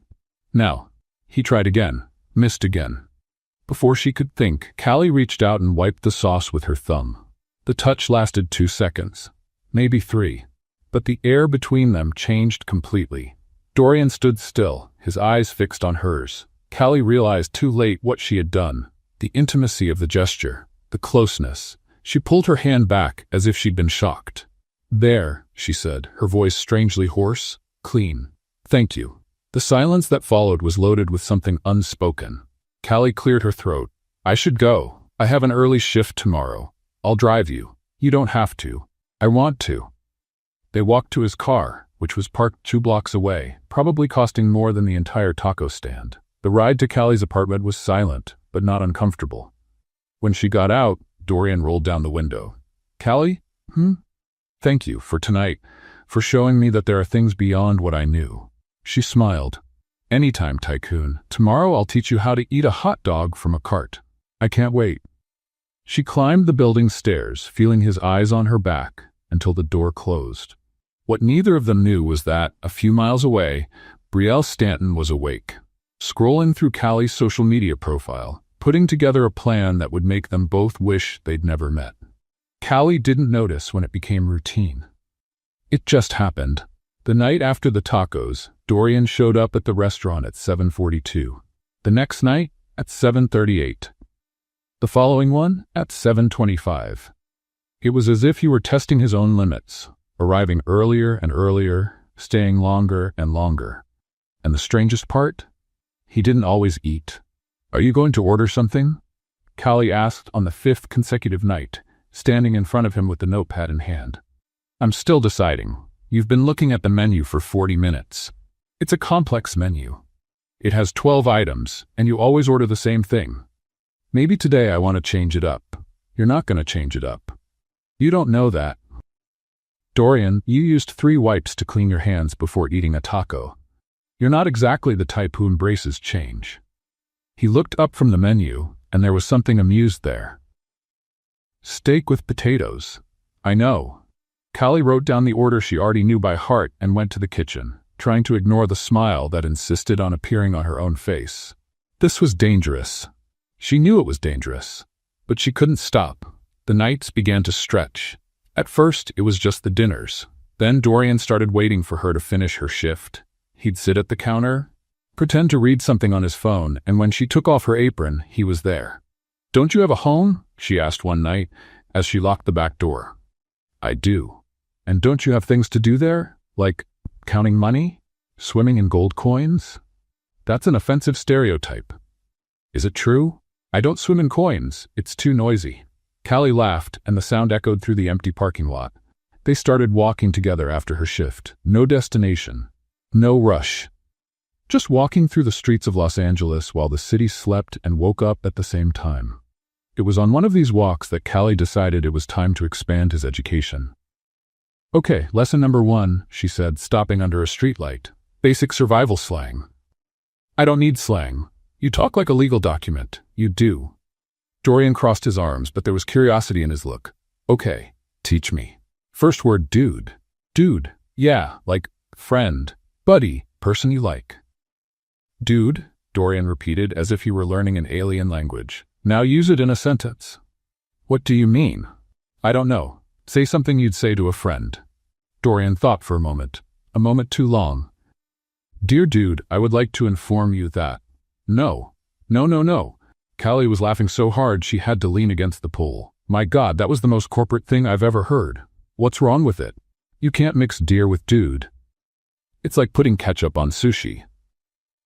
"No." He tried again, missed again. Before she could think, Callie reached out and wiped the sauce with her thumb. The touch lasted 2 seconds, maybe 3, but the air between them changed completely. Dorian stood still, his eyes fixed on hers. Callie realized too late what she had done. The intimacy of the gesture, the closeness. She pulled her hand back as if she'd been shocked. "There," she said, her voice strangely hoarse, "clean. Thank you." The silence that followed was loaded with something unspoken. Callie cleared her throat. "I should go. I have an early shift tomorrow. I'll drive you." "You don't have to." "I want to." They walked to his car, which was parked 2 blocks away, probably costing more than the entire taco stand. The ride to Callie's apartment was silent, but not uncomfortable. When she got out, Dorian rolled down the window. "Callie? Thank you for tonight, for showing me that there are things beyond what I knew." She smiled. "Anytime, Tycoon. Tomorrow I'll teach you how to eat a hot dog from a cart. I can't wait." She climbed the building stairs, feeling his eyes on her back, until the door closed. What neither of them knew was that, a few miles away, Brielle Stanton was awake, scrolling through Callie's social media profile, putting together a plan that would make them both wish they'd never met. Callie didn't notice when it became routine. It just happened. The night after the tacos, Dorian showed up at the restaurant at 7:42. The next night, at 7:38. The following one, at 7:25. It was as if he were testing his own limits, arriving earlier and earlier, staying longer and longer. And the strangest part? He didn't always eat. "Are you going to order something?" Callie asked on the 5th consecutive night, standing in front of him with the notepad in hand. I'm still deciding. You've been looking at the menu for 40 minutes. It's a complex menu. It has 12 items, and you always order the same thing. Maybe today I want to change it up. You're not going to change it up. You don't know that. Dorian, you used 3 wipes to clean your hands before eating a taco. You're not exactly the type who embraces change. He looked up from the menu, and there was something amused there. Steak with potatoes. I know. Callie wrote down the order she already knew by heart and went to the kitchen, trying to ignore the smile that insisted on appearing on her own face. This was dangerous. She knew it was dangerous, but she couldn't stop. The nights began to stretch. At first, it was just the dinners. Then Dorian started waiting for her to finish her shift. He'd sit at the counter, pretend to read something on his phone, and when she took off her apron, he was there. Don't you have a home? She asked one night as she locked the back door. I do. And don't you have things to do there? Like counting money? Swimming in gold coins? That's an offensive stereotype. Is it true? I don't swim in coins. It's too noisy. Callie laughed, and the sound echoed through the empty parking lot. They started walking together after her shift. No destination. No rush. Just walking through the streets of Los Angeles while the city slept and woke up at the same time. It was on one of these walks that Callie decided it was time to expand his education. Okay, lesson number 1, she said, stopping under a streetlight. Basic survival slang. I don't need slang. You talk like a legal document. You do. Dorian crossed his arms, but there was curiosity in his look. Okay, teach me. First word, dude. Dude. Yeah, like friend, buddy, person you like. Dude, Dorian repeated as if he were learning an alien language. Now use it in a sentence. What do you mean? I don't know. Say something you'd say to a friend. Dorian thought for a moment too long. Dear dude, I would like to inform you that. No. Callie was laughing so hard she had to lean against the pole. My God, that was the most corporate thing I've ever heard. What's wrong with it? You can't mix dear with dude. It's like putting ketchup on sushi.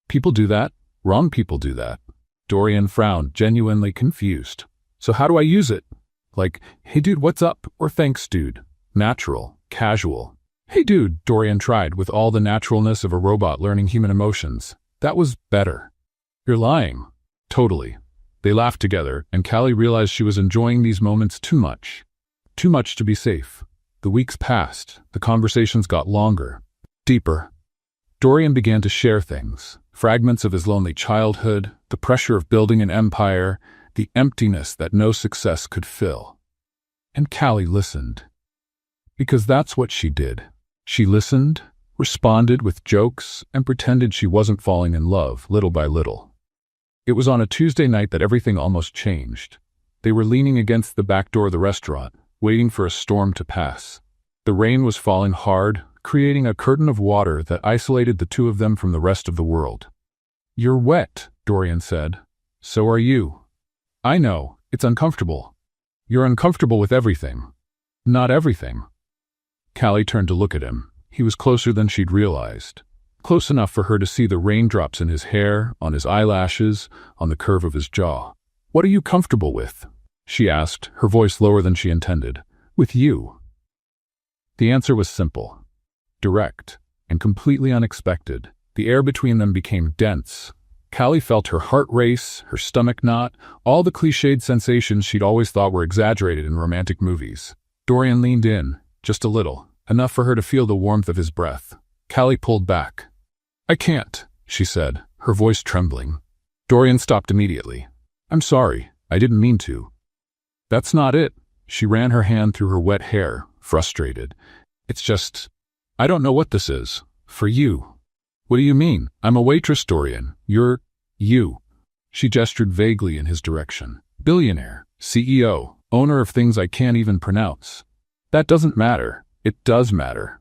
People do that. Wrong people do that. Dorian frowned, genuinely confused. So how do I use it? Like, hey dude, what's up? Or thanks dude. Natural, casual. Hey dude, Dorian tried with all the naturalness of a robot learning human emotions. That was better. You're lying. Totally. They laughed together, and Callie realized she was enjoying these moments too much. Too much to be safe. The weeks passed. The conversations got longer, deeper. Dorian began to share things. Fragments of his lonely childhood, the pressure of building an empire, the emptiness that no success could fill. And Callie listened. Because that's what she did. She listened, responded with jokes, and pretended she wasn't falling in love, little by little. It was on a Tuesday night that everything almost changed. They were leaning against the back door of the restaurant, waiting for a storm to pass. The rain was falling hard, creating a curtain of water that isolated the two of them from the rest of the world. You're wet, Dorian said. So are you. I know, it's uncomfortable. You're uncomfortable with everything. Not everything. Callie turned to look at him. He was closer than she'd realized. Close enough for her to see the raindrops in his hair, on his eyelashes, on the curve of his jaw. What are you comfortable with? She asked, her voice lower than she intended. With you. The answer was simple, direct, and completely unexpected. The air between them became dense. Callie felt her heart race, her stomach knot, all the cliched sensations she'd always thought were exaggerated in romantic movies. Dorian leaned in, just a little, enough for her to feel the warmth of his breath. Callie pulled back. I can't, she said, her voice trembling. Dorian stopped immediately. I'm sorry, I didn't mean to. That's not it. She ran her hand through her wet hair, frustrated. It's just, I don't know what this is. For you. What do you mean? I'm a waitress, Dorian. You're, you. She gestured vaguely in his direction. Billionaire, CEO, owner of things I can't even pronounce. That doesn't matter. It does matter.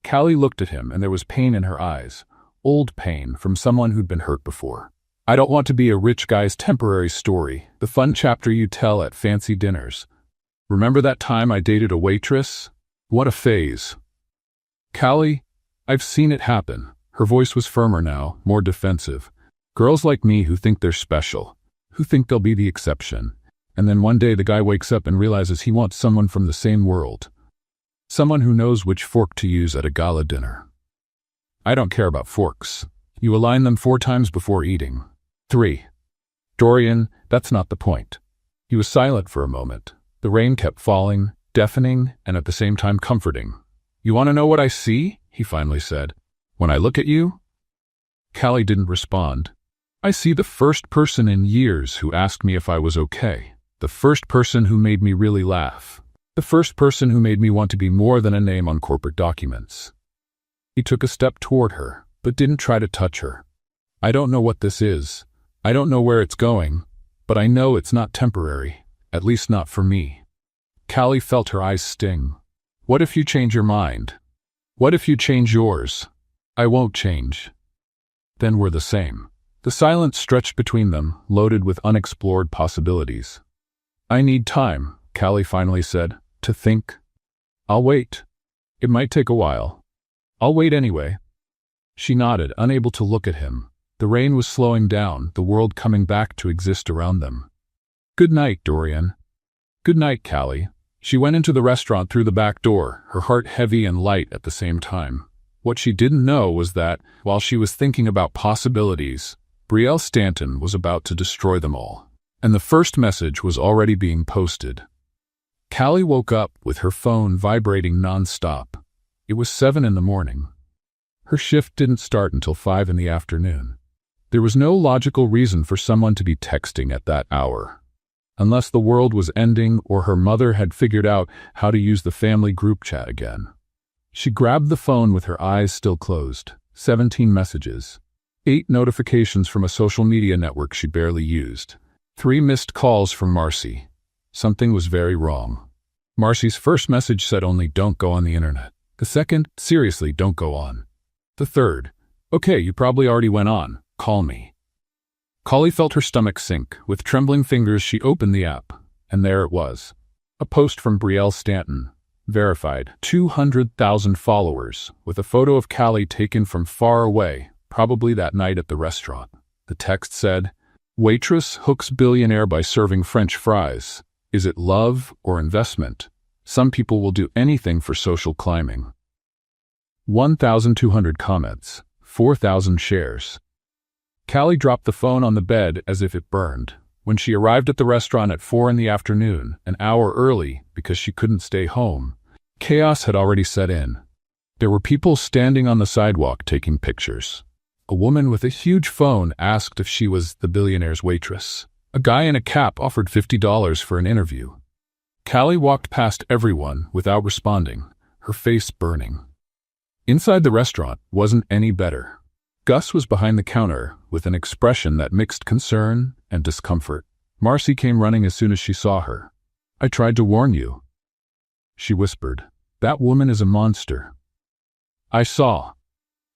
Callie looked at him, and there was pain in her eyes. Old pain from someone who'd been hurt before. I don't want to be a rich guy's temporary story, the fun chapter you tell at fancy dinners. Remember that time I dated a waitress? What a phase. Callie, I've seen it happen. Her voice was firmer now, more defensive. Girls like me who think they're special, who think they'll be the exception. And then one day the guy wakes up and realizes he wants someone from the same world. Someone who knows which fork to use at a gala dinner. I don't care about forks. You align them 4 times before eating. 3. Dorian, that's not the point. He was silent for a moment. The rain kept falling, deafening, and at the same time comforting. You want to know what I see? He finally said. When I look at you? Callie didn't respond. I see the first person in years who asked me if I was okay. The first person who made me really laugh. The first person who made me want to be more than a name on corporate documents. He took a step toward her, but didn't try to touch her. I don't know what this is. I don't know where it's going, but I know it's not temporary, at least not for me. Callie felt her eyes sting. What if you change your mind? What if you change yours? I won't change. Then we're the same. The silence stretched between them, loaded with unexplored possibilities. I need time, Callie finally said, to think. I'll wait. It might take a while. I'll wait anyway. She nodded, unable to look at him. The rain was slowing down, the world coming back to exist around them. Good night, Dorian. Good night, Callie. She went into the restaurant through the back door, her heart heavy and light at the same time. What she didn't know was that, while she was thinking about possibilities, Brielle Stanton was about to destroy them all. And the first message was already being posted. Callie woke up with her phone vibrating non-stop. It was 7 in the morning. Her shift didn't start until 5 in the afternoon. There was no logical reason for someone to be texting at that hour. Unless the world was ending or her mother had figured out how to use the family group chat again. She grabbed the phone with her eyes still closed. 17 messages. 8 notifications from a social media network she barely used. 3 missed calls from Marcy. Something was very wrong. Marcy's first message said only "Don't go on the internet." The second, "Seriously, don't go on." The third, "Okay, you probably already went on. Call me." Callie felt her stomach sink. With trembling fingers, she opened the app, and there it was. A post from Brielle Stanton. Verified, 200,000 followers, with a photo of Callie taken from far away, probably that night at the restaurant. The text said, "Waitress hooks billionaire by serving French fries. Is it love or investment? Some people will do anything for social climbing." 1,200 comments, 4,000 shares. Callie dropped the phone on the bed as if it burned. When she arrived at the restaurant at 4 in the afternoon, an hour early because she couldn't stay home, chaos had already set in. There were people standing on the sidewalk taking pictures. A woman with a huge phone asked if she was the billionaire's waitress. A guy in a cap offered $50 for an interview. Callie walked past everyone without responding, her face burning. Inside the restaurant wasn't any better. Gus was behind the counter with an expression that mixed concern and discomfort. Marcy came running as soon as she saw her. "I tried to warn you," she whispered. "That woman is a monster." "I saw.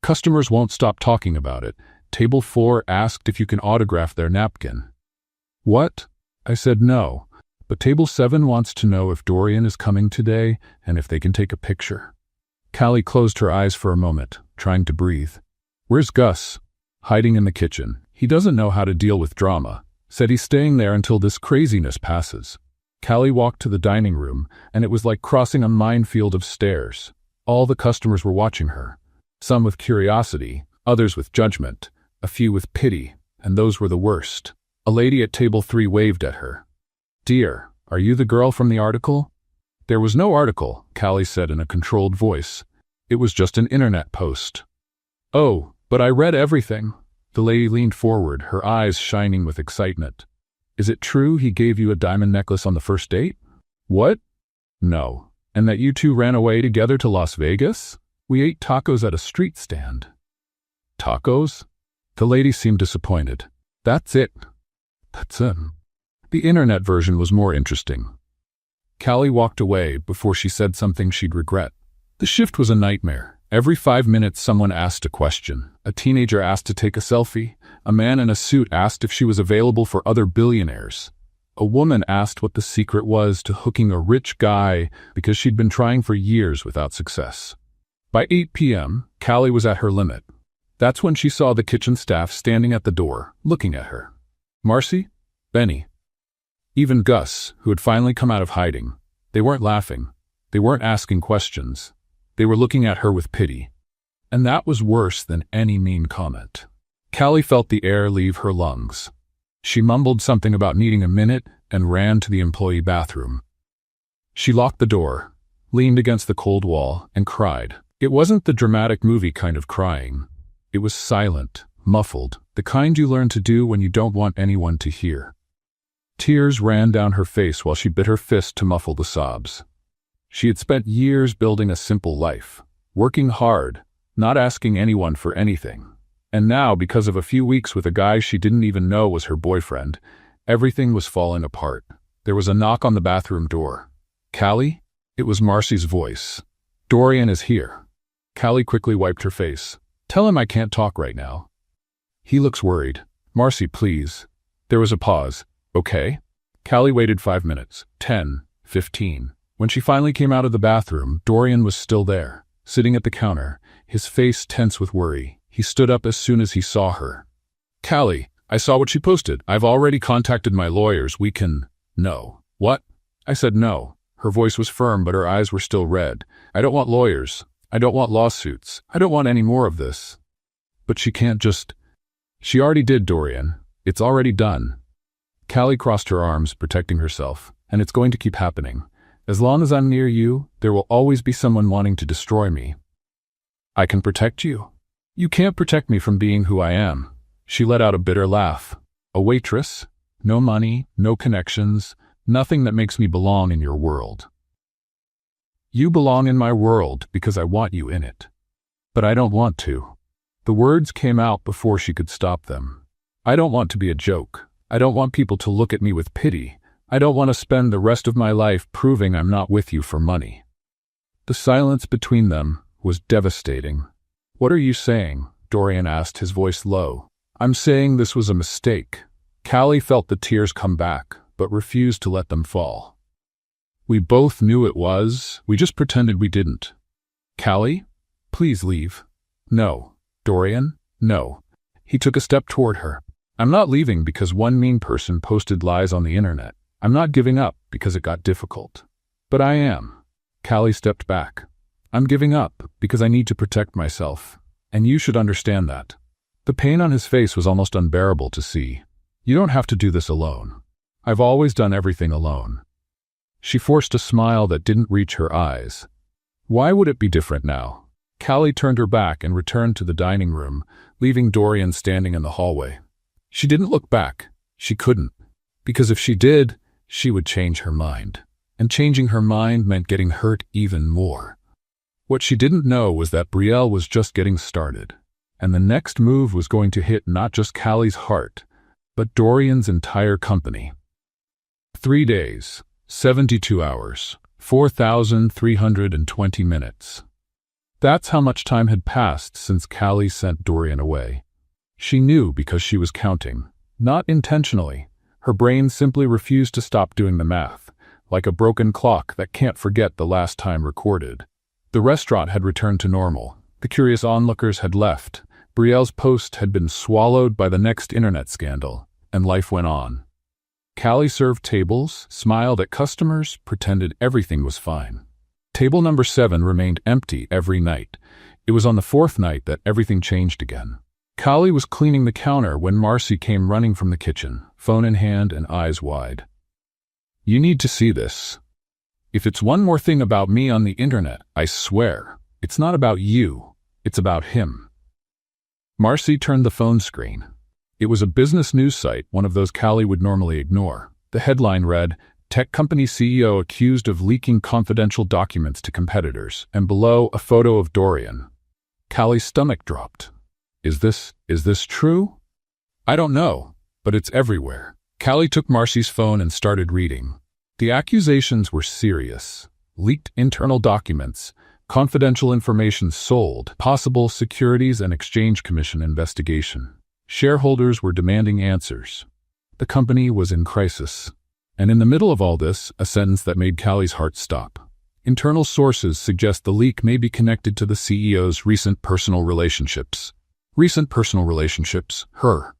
Customers won't stop talking about it. Table 4 asked if you can autograph their napkin." "What?" I said no, but Table 7 wants to know if Dorian is coming today and if they can take a picture. Callie closed her eyes for a moment, trying to breathe. "Where's Gus?" "Hiding in the kitchen. He doesn't know how to deal with drama. Said he's staying there until this craziness passes." Callie walked to the dining room, and it was like crossing a minefield of stairs. All the customers were watching her. Some with curiosity, others with judgment, a few with pity, and those were the worst. A lady at table 3 waved at her. "Dear, are you the girl from the article?" "There was no article," Callie said in a controlled voice. "It was just an internet post." "Oh, but I read everything." The lady leaned forward, her eyes shining with excitement. "Is it true he gave you a diamond necklace on the first date?" "What?" "No. And that you two ran away together to Las Vegas? We ate tacos at a street stand." "Tacos?" The lady seemed disappointed. "That's it." "That's it." The internet version was more interesting. Callie walked away before she said something she'd regret. The shift was a nightmare. Every 5 minutes someone asked a question. A teenager asked to take a selfie. A man in a suit asked if she was available for other billionaires. A woman asked what the secret was to hooking a rich guy because she'd been trying for years without success. By 8 p.m., Callie was at her limit. That's when she saw the kitchen staff standing at the door, looking at her. "Marcy? Benny?" Even Gus, who had finally come out of hiding. They weren't laughing. They weren't asking questions. They were looking at her with pity. And that was worse than any mean comment. Callie felt the air leave her lungs. She mumbled something about needing a minute and ran to the employee bathroom. She locked the door, leaned against the cold wall, and cried. It wasn't the dramatic movie kind of crying. It was silent, muffled, the kind you learn to do when you don't want anyone to hear. Tears ran down her face while she bit her fist to muffle the sobs. She had spent years building a simple life, working hard, not asking anyone for anything. And now, because of a few weeks with a guy she didn't even know was her boyfriend, everything was falling apart. There was a knock on the bathroom door. Callie? It was Marcy's voice. Dorian is here. Callie quickly wiped her face. Tell him I can't talk right now. He looks worried. Marcy, please. There was a pause. Okay? Callie waited 5 minutes, 10, 15. When she finally came out of the bathroom, Dorian was still there, sitting at the counter, his face tense with worry. He stood up as soon as he saw her. Callie, I saw what she posted. I've already contacted my lawyers. We can... No. What? I said no. Her voice was firm, but her eyes were still red. I don't want lawyers. I don't want lawsuits. I don't want any more of this. But she can't just... She already did, Dorian. It's already done. Callie crossed her arms, protecting herself. And it's going to keep happening. As long as I'm near you, there will always be someone wanting to destroy me. I can protect you. You can't protect me from being who I am. She let out a bitter laugh. A waitress? No money, no connections, nothing that makes me belong in your world. You belong in my world because I want you in it. But I don't want to. The words came out before she could stop them. I don't want to be a joke. I don't want people to look at me with pity. I don't want to spend the rest of my life proving I'm not with you for money. The silence between them was devastating. What are you saying? Dorian asked, his voice low. I'm saying this was a mistake. Callie felt the tears come back, but refused to let them fall. We both knew it was. We just pretended we didn't. Callie? Please leave. No. Dorian? No. He took a step toward her. I'm not leaving because one mean person posted lies on the internet. I'm not giving up because it got difficult. But I am. Callie stepped back. I'm giving up because I need to protect myself. And you should understand that. The pain on his face was almost unbearable to see. You don't have to do this alone. I've always done everything alone. She forced a smile that didn't reach her eyes. Why would it be different now? Callie turned her back and returned to the dining room, leaving Dorian standing in the hallway. She didn't look back. She couldn't. Because if she did, she would change her mind. And changing her mind meant getting hurt even more. What she didn't know was that Brielle was just getting started. And the next move was going to hit not just Callie's heart, but Dorian's entire company. 3 days, 72 hours, 4,320 minutes. That's how much time had passed since Callie sent Dorian away. She knew because she was counting, not intentionally. Her brain simply refused to stop doing the math, like a broken clock that can't forget the last time recorded. The restaurant had returned to normal. The curious onlookers had left. Brielle's post had been swallowed by the next internet scandal, and life went on. Callie served tables, smiled at customers, pretended everything was fine. Table number 7 remained empty every night. It was on the 4th night that everything changed again. Callie was cleaning the counter when Marcy came running from the kitchen, phone in hand and eyes wide. You need to see this. If it's one more thing about me on the internet, I swear, it's not about you, it's about him. Marcy turned the phone screen. It was a business news site, one of those Callie would normally ignore. The headline read, Tech company CEO accused of leaking confidential documents to competitors, and below a photo of Dorian. Callie's stomach dropped. Is this true? I don't know, but it's everywhere. Callie took Marcy's phone and started reading. The accusations were serious. Leaked internal documents, confidential information sold, possible Securities and Exchange Commission investigation. Shareholders were demanding answers. The company was in crisis. And in the middle of all this, a sentence that made Callie's heart stop. Internal sources suggest the leak may be connected to the CEO's recent personal relationships. Recent personal relationships, her.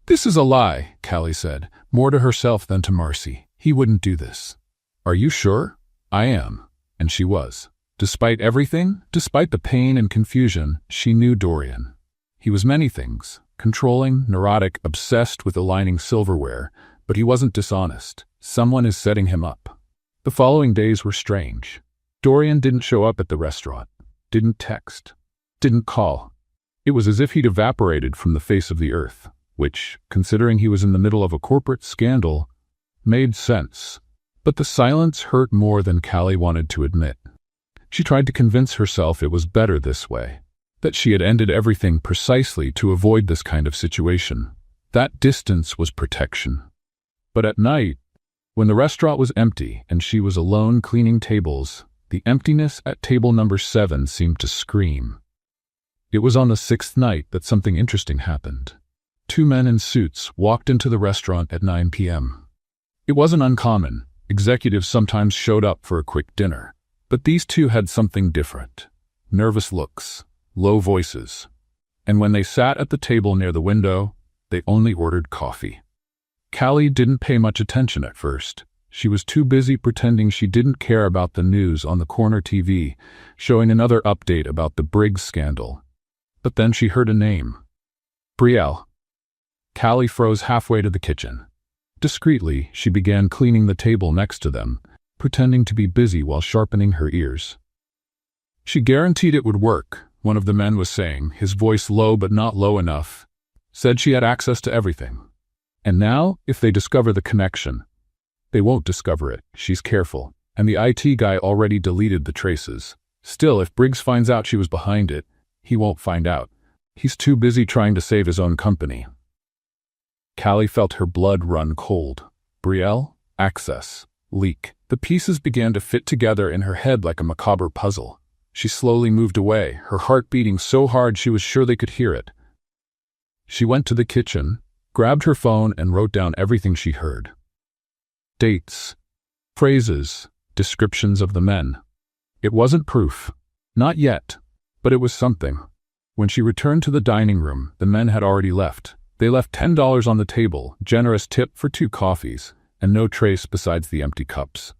This is a lie, Callie said, more to herself than to Marcy. He wouldn't do this. Are you sure? I am. And she was. Despite everything, despite the pain and confusion, she knew Dorian. He was many things. Controlling, neurotic, obsessed with aligning silverware, but he wasn't dishonest. Someone is setting him up. The following days were strange. Dorian didn't show up at the restaurant, didn't text, didn't call. It was as if he'd evaporated from the face of the earth, which, considering he was in the middle of a corporate scandal, made sense. But the silence hurt more than Callie wanted to admit. She tried to convince herself it was better this way, that she had ended everything precisely to avoid this kind of situation. That distance was protection. But at night, when the restaurant was empty and she was alone cleaning tables, the emptiness at table number 7 seemed to scream. It was on the 6th night that something interesting happened. 2 men in suits walked into the restaurant at 9 p.m. It wasn't uncommon. Executives sometimes showed up for a quick dinner. But these two had something different. Nervous looks, low voices. And when they sat at the table near the window, they only ordered coffee. Callie didn't pay much attention at first. She was too busy pretending she didn't care about the news on the corner TV, showing another update about the Briggs scandal. But then she heard a name. Brielle. Callie froze halfway to the kitchen. Discreetly, she began cleaning the table next to them, pretending to be busy while sharpening her ears. She guaranteed it would work, one of the men was saying, his voice low but not low enough. Said she had access to everything. And now, if they discover the connection, they won't discover it. She's careful. And the IT guy already deleted the traces. Still, if Briggs finds out she was behind it, he won't find out. He's too busy trying to save his own company. Callie felt her blood run cold. Brielle, access, leak. The pieces began to fit together in her head like a macabre puzzle. She slowly moved away, her heart beating so hard she was sure they could hear it. She went to the kitchen, grabbed her phone, and wrote down everything she heard. Dates, phrases, descriptions of the men. It wasn't proof. Not yet. But it was something. When she returned to the dining room, the men had already left. They left $10 on the table, generous tip for 2 coffees, and no trace besides the empty cups.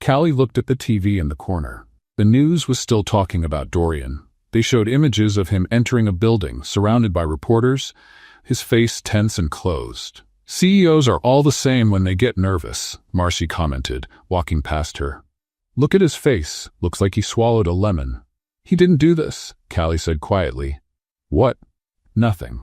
Callie looked at the TV in the corner. The news was still talking about Dorian. They showed images of him entering a building, surrounded by reporters, his face tense and closed. CEOs are all the same when they get nervous, Marcy commented, walking past her. Look at his face. Looks like he swallowed a lemon. He didn't do this, Callie said quietly. What? Nothing.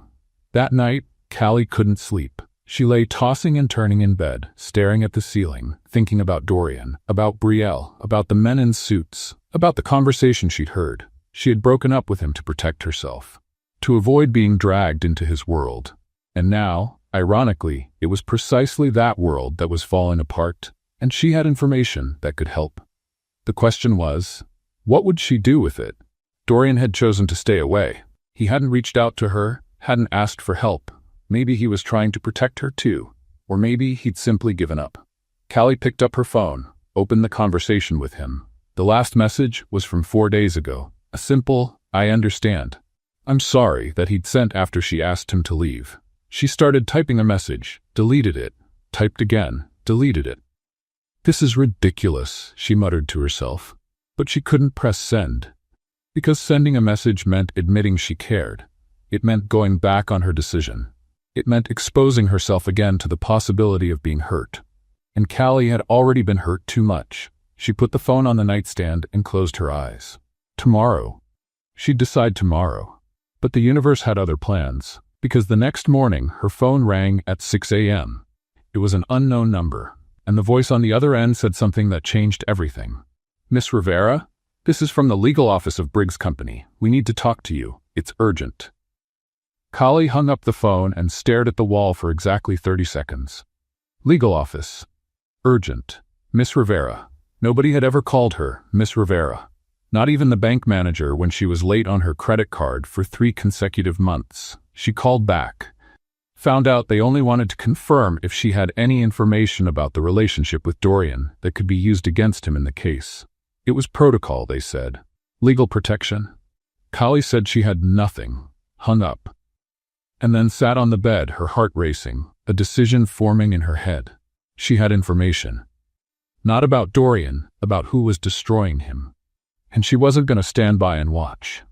That night, Callie couldn't sleep. She lay tossing and turning in bed, staring at the ceiling, thinking about Dorian, about Brielle, about the men in suits, about the conversation she'd heard. She had broken up with him to protect herself, to avoid being dragged into his world. And now, ironically, it was precisely that world that was falling apart, and she had information that could help. The question was, what would she do with it? Dorian had chosen to stay away. He hadn't reached out to her, hadn't asked for help. Maybe he was trying to protect her too, or maybe he'd simply given up. Callie picked up her phone, opened the conversation with him. The last message was from 4 days ago. A simple, I understand. I'm sorry that he'd sent after she asked him to leave. She started typing a message, deleted it, typed again, deleted it. This is ridiculous, she muttered to herself. But she couldn't press send. Because sending a message meant admitting she cared. It meant going back on her decision. It meant exposing herself again to the possibility of being hurt. And Callie had already been hurt too much. She put the phone on the nightstand and closed her eyes. Tomorrow. She'd decide tomorrow. But the universe had other plans, because the next morning her phone rang at 6 a.m. It was an unknown number, and the voice on the other end said something that changed everything. Miss Rivera? This is from the legal office of Briggs Company. We need to talk to you. It's urgent. Callie hung up the phone and stared at the wall for exactly 30 seconds. Legal office. Urgent. Miss Rivera. Nobody had ever called her Miss Rivera. Not even the bank manager when she was late on her credit card for 3 consecutive months. She called back. Found out they only wanted to confirm if she had any information about the relationship with Dorian that could be used against him in the case. It was protocol, they said. Legal protection. Callie said she had nothing. Hung up. And then sat on the bed, her heart racing, a decision forming in her head. She had information. Not about Dorian, about who was destroying him. And she wasn't going to stand by and watch.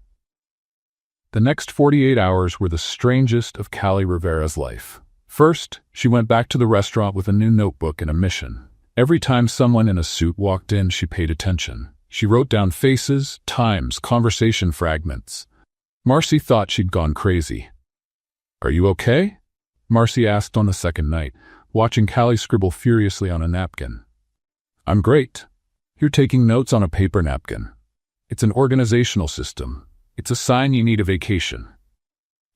The next 48 hours were the strangest of Callie Rivera's life. First, she went back to the restaurant with a new notebook and a mission. Every time someone in a suit walked in, she paid attention. She wrote down faces, times, conversation fragments. Marcy thought she'd gone crazy. "Are you okay?" Marcy asked on the second night, watching Callie scribble furiously on a napkin. "I'm great." "You're taking notes on a paper napkin. It's an organizational system. It's a sign you need a vacation."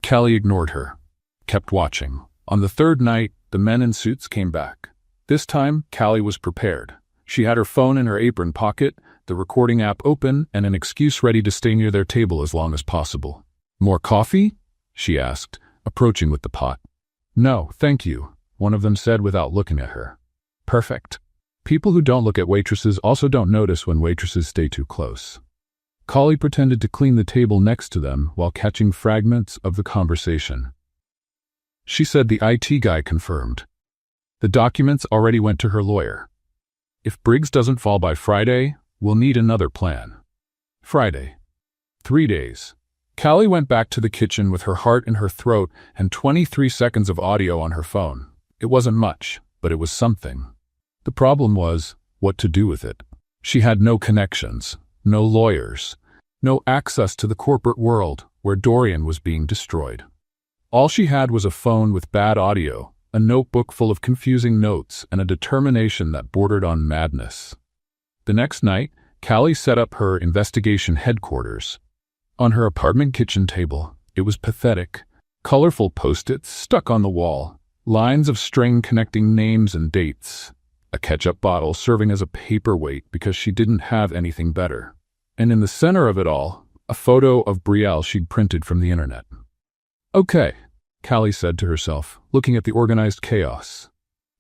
Callie ignored her, kept watching. On the third night, the men in suits came back. This time, Callie was prepared. She had her phone in her apron pocket, the recording app open, and an excuse ready to stay near their table as long as possible. "More coffee?" she asked, approaching with the pot. "No, thank you," one of them said without looking at her. "Perfect." People who don't look at waitresses also don't notice when waitresses stay too close. Callie pretended to clean the table next to them while catching fragments of the conversation. She said the IT guy confirmed. The documents already went to her lawyer. "If Briggs doesn't fall by Friday, we'll need another plan." Friday. 3 days. Callie went back to the kitchen with her heart in her throat and 23 seconds of audio on her phone. It wasn't much, but it was something. The problem was what to do with it. She had no connections, no lawyers, no access to the corporate world where Dorian was being destroyed. All she had was a phone with bad audio, a notebook full of confusing notes, and a determination that bordered on madness. The next night, Callie set up her investigation headquarters. On her apartment kitchen table, it was pathetic. Colorful post-its stuck on the wall, lines of string connecting names and dates, a ketchup bottle serving as a paperweight because she didn't have anything better. And in the center of it all, a photo of Brielle she'd printed from the internet. "Okay," Callie said to herself, looking at the organized chaos.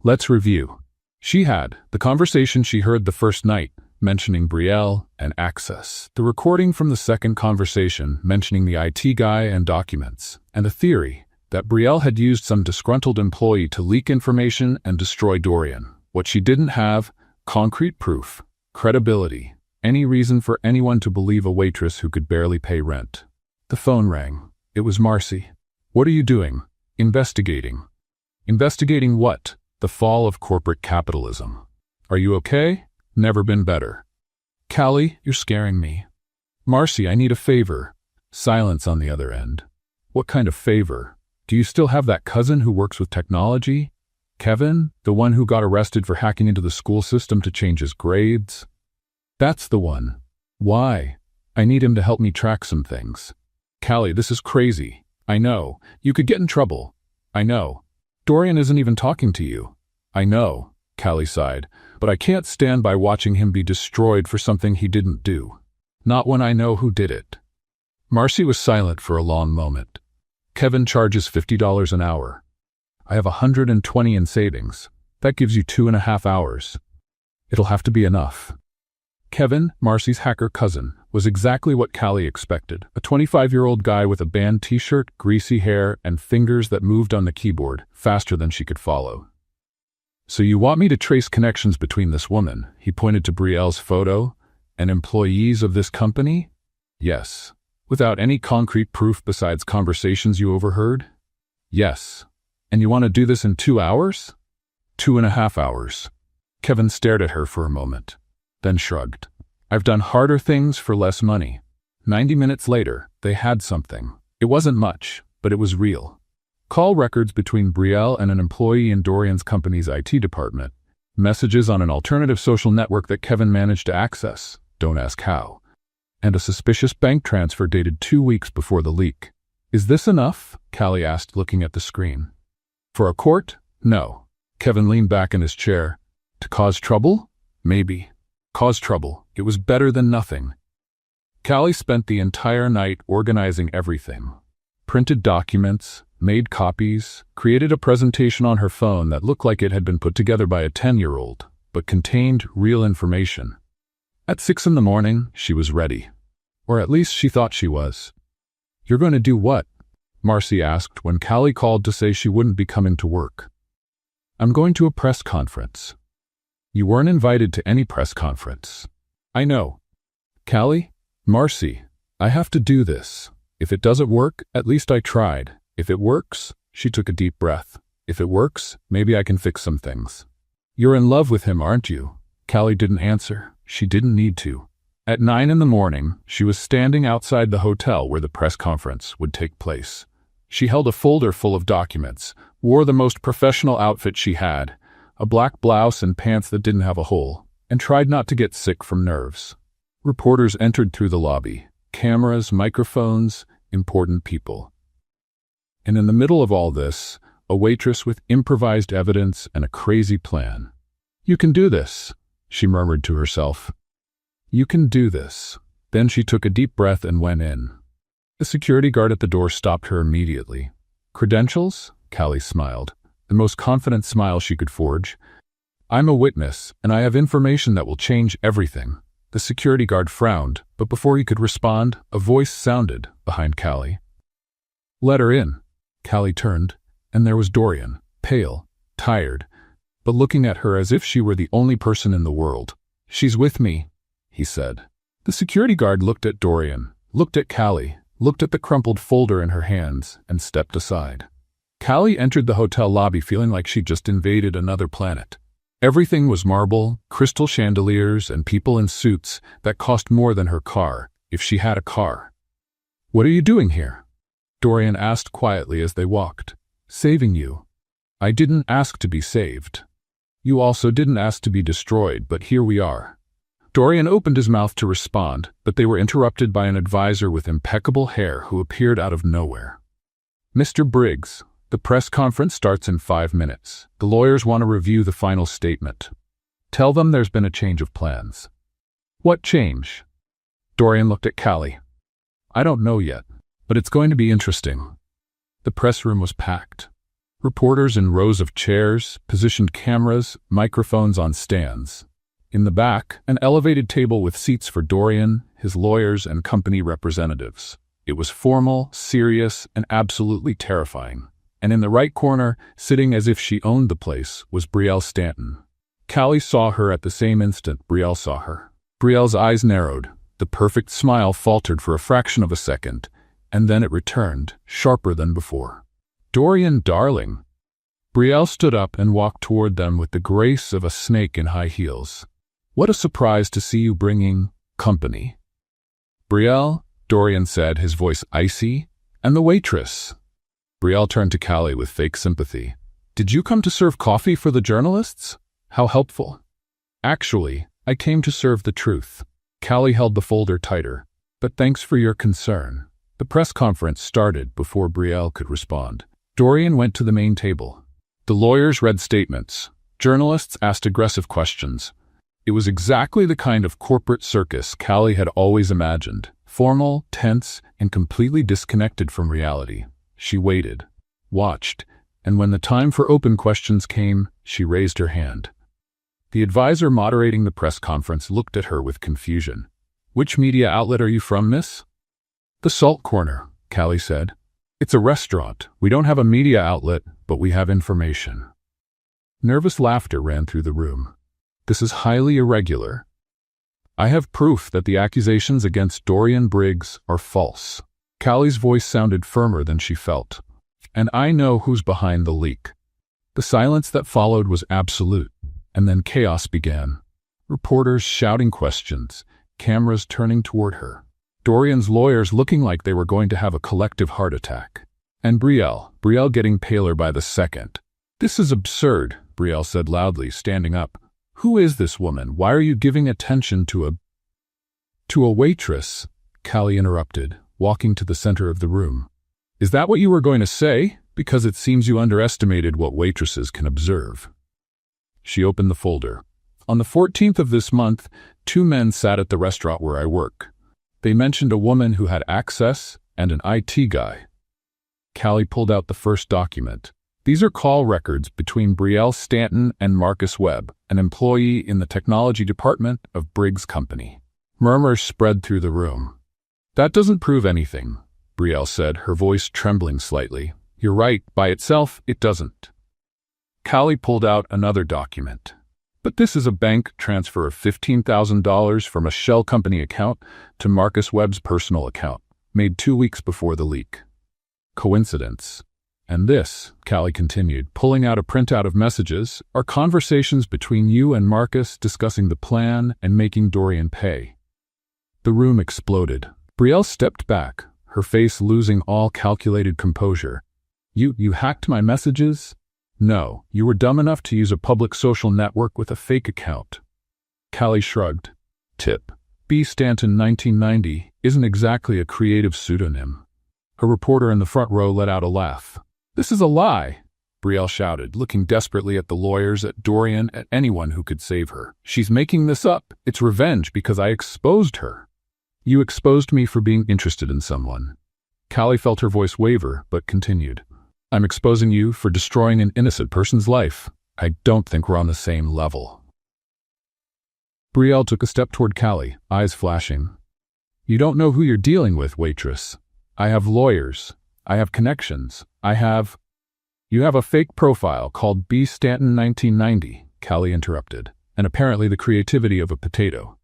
"Let's review." She had the conversation she heard the first night, mentioning Brielle and access, the recording from the second conversation mentioning the IT guy and documents, and the theory that Brielle had used some disgruntled employee to leak information and destroy Dorian. What she didn't have: concrete proof, credibility, any reason for anyone to believe a waitress who could barely pay rent. The phone rang. It was Marcy. "What are you doing?" "Investigating." "Investigating what?" "The fall of corporate capitalism." "Are you okay?" "Never been better." "Callie, you're scaring me." "Marcy, I need a favor." Silence on the other end. "What kind of favor? Do you still have that cousin who works with technology? Kevin, the one who got arrested for hacking into the school system to change his grades?" "That's the one." "Why?" "I need him to help me track some things." "Callie, this is crazy." "I know. You could get in trouble." "I know. Dorian isn't even talking to you." "I know," Callie sighed, "but I can't stand by watching him be destroyed for something he didn't do. Not when I know who did it." Marcy was silent for a long moment. "Kevin charges $50 an hour. I have 120 in savings. That gives you 2.5 hours. It'll have to be enough." Kevin, Marcy's hacker cousin, was exactly what Callie expected. A 25-year-old guy with a band t-shirt, greasy hair, and fingers that moved on the keyboard faster than she could follow. "So you want me to trace connections between this woman," he pointed to Brielle's photo, "and employees of this company?" "Yes." "Without any concrete proof besides conversations you overheard?" "Yes." "And you want to do this in 2 hours?" 2.5 hours. Kevin stared at her for a moment, then shrugged. "I've done harder things for less money." 90 minutes later, they had something. It wasn't much, but it was real. Call records between Brielle and an employee in Dorian's company's IT department. Messages on an alternative social network that Kevin managed to access. Don't ask how. And a suspicious bank transfer dated 2 weeks before the leak. "Is this enough?" Callie asked, looking at the screen. "For a court? No." Kevin leaned back in his chair. "To cause trouble? Maybe." Cause trouble. It was better than nothing. Callie spent the entire night organizing everything. Printed documents, made copies, created a presentation on her phone that looked like it had been put together by a 10-year-old, but contained real information. At 6 in the morning, she was ready. Or at least she thought she was. "You're going to do what?" Marcy asked when Callie called to say she wouldn't be coming to work. "I'm going to a press conference." You weren't invited to any press conference. I know. Callie? Marcy, I have to do this. If it doesn't work, at least I tried. If it works, she took a deep breath. If it works, maybe I can fix some things. You're in love with him, aren't you? Callie didn't answer. She didn't need to. At 9 in the morning, she was standing outside the hotel where the press conference would take place. She held a folder full of documents, wore the most professional outfit she had, a black blouse and pants that didn't have a hole, and tried not to get sick from nerves. Reporters entered through the lobby. Cameras, microphones, important people. And in the middle of all this, a waitress with improvised evidence and a crazy plan. You can do this, she murmured to herself. You can do this. Then she took a deep breath and went in. The security guard at the door stopped her immediately. Credentials? Callie smiled, the most confident smile she could forge. I'm a witness, and I have information that will change everything. The security guard frowned, but before he could respond, a voice sounded behind Callie. Let her in. Callie turned, and there was Dorian, pale, tired, but looking at her as if she were the only person in the world. She's with me, he said. The security guard looked at Dorian, looked at Callie, looked at the crumpled folder in her hands, and stepped aside. Callie entered the hotel lobby feeling like she'd just invaded another planet. Everything was marble, crystal chandeliers, and people in suits that cost more than her car, if she had a car. What are you doing here? Dorian asked quietly as they walked. Saving you. I didn't ask to be saved. You also didn't ask to be destroyed, but here we are. Dorian opened his mouth to respond, but they were interrupted by an advisor with impeccable hair who appeared out of nowhere. Mr. Briggs, the press conference starts in 5 minutes. The lawyers want to review the final statement. Tell them there's been a change of plans. What change? Dorian looked at Callie. I don't know yet, but it's going to be interesting. The press room was packed. Reporters in rows of chairs, positioned cameras, microphones on stands. In the back, an elevated table with seats for Dorian, his lawyers, and company representatives. It was formal, serious, and absolutely terrifying. And in the right corner, sitting as if she owned the place, was Brielle Stanton. Callie saw her at the same instant Brielle saw her. Brielle's eyes narrowed. The perfect smile faltered for a fraction of a second, and then it returned, sharper than before. Dorian, darling. Brielle stood up and walked toward them with the grace of a snake in high heels. What a surprise to see you bringing company. Brielle, Dorian said, his voice icy, and the waitress. Brielle turned to Callie with fake sympathy. Did you come to serve coffee for the journalists? How helpful. Actually, I came to serve the truth. Callie held the folder tighter. But thanks for your concern. The press conference started before Brielle could respond. Dorian went to the main table. The lawyers read statements. Journalists asked aggressive questions. It was exactly the kind of corporate circus Callie had always imagined. Formal, tense, and completely disconnected from reality. She waited, watched, and when the time for open questions came, she raised her hand. The advisor moderating the press conference looked at her with confusion. Which media outlet are you from, miss? The Salt Corner, Callie said. It's a restaurant. We don't have a media outlet, but we have information. Nervous laughter ran through the room. This is highly irregular. I have proof that the accusations against Dorian Briggs are false. Callie's voice sounded firmer than she felt. And I know who's behind the leak. The silence that followed was absolute, and then chaos began. Reporters shouting questions, cameras turning toward her. Dorian's lawyers looking like they were going to have a collective heart attack. And Brielle getting paler by the second. This is absurd, Brielle said loudly, standing up. Who is this woman? Why are you giving attention to a waitress? Callie interrupted, walking to the center of the room. Is that what you were going to say? Because it seems you underestimated what waitresses can observe. She opened the folder. On the 14th of this month, 2 men sat at the restaurant where I work. They mentioned a woman who had access and an IT guy. Callie pulled out the first document. These are call records between Brielle Stanton and Marcus Webb, an employee in the technology department of Briggs Company. Murmurs spread through the room. That doesn't prove anything, Brielle said, her voice trembling slightly. You're right, by itself, it doesn't. Callie pulled out another document. But this is a bank transfer of $15,000 from a shell company account to Marcus Webb's personal account, made 2 weeks before the leak. Coincidence? And this, Callie continued, pulling out a printout of messages, are conversations between you and Marcus discussing the plan and making Dorian pay. The room exploded. Brielle stepped back, her face losing all calculated composure. You hacked my messages? No, you were dumb enough to use a public social network with a fake account. Callie shrugged. Tip. B. Stanton 1990 isn't exactly a creative pseudonym. A reporter in the front row let out a laugh. This is a lie, Brielle shouted, looking desperately at the lawyers, at Dorian, at anyone who could save her. She's making this up. It's revenge because I exposed her. You exposed me for being interested in someone. Callie felt her voice waver, but continued. I'm exposing you for destroying an innocent person's life. I don't think we're on the same level. Brielle took a step toward Callie, eyes flashing. You don't know who you're dealing with, Waitress. I have lawyers. I have connections. You have a fake profile called B. Stanton 1990, Callie interrupted, and apparently the creativity of a potato.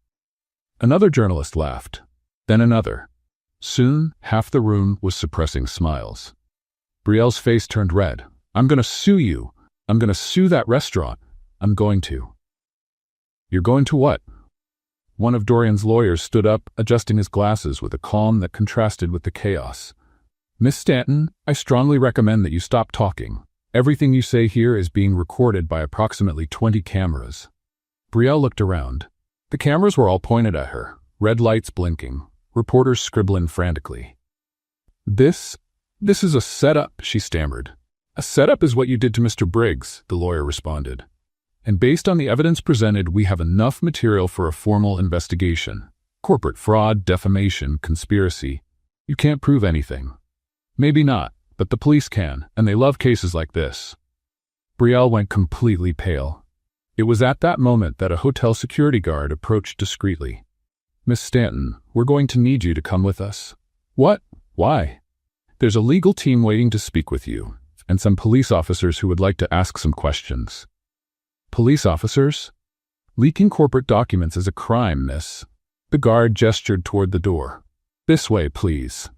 Another journalist laughed, then another. Soon, half the room was suppressing smiles. Brielle's face turned red. I'm going to sue you. I'm going to sue that restaurant. I'm going to. You're going to what? One of Dorian's lawyers stood up, adjusting his glasses with a calm that contrasted with the chaos. Miss Stanton, I strongly recommend that you stop talking. Everything you say here is being recorded by approximately 20 cameras. Brielle looked around. The cameras were all pointed at her, red lights blinking, reporters scribbling frantically. This is a setup, she stammered. A setup is what you did to Mr. Briggs, the lawyer responded. And based on the evidence presented, we have enough material for a formal investigation. Corporate fraud, defamation, conspiracy. You can't prove anything. Maybe not, but the police can, and they love cases like this. Brielle went completely pale. It was at that moment that a hotel security guard approached discreetly. Miss Stanton, we're going to need you to come with us. What? Why? There's a legal team waiting to speak with you, and some police officers who would like to ask some questions. Police officers? Leaking corporate documents is a crime, miss. The guard gestured toward the door. This way, please.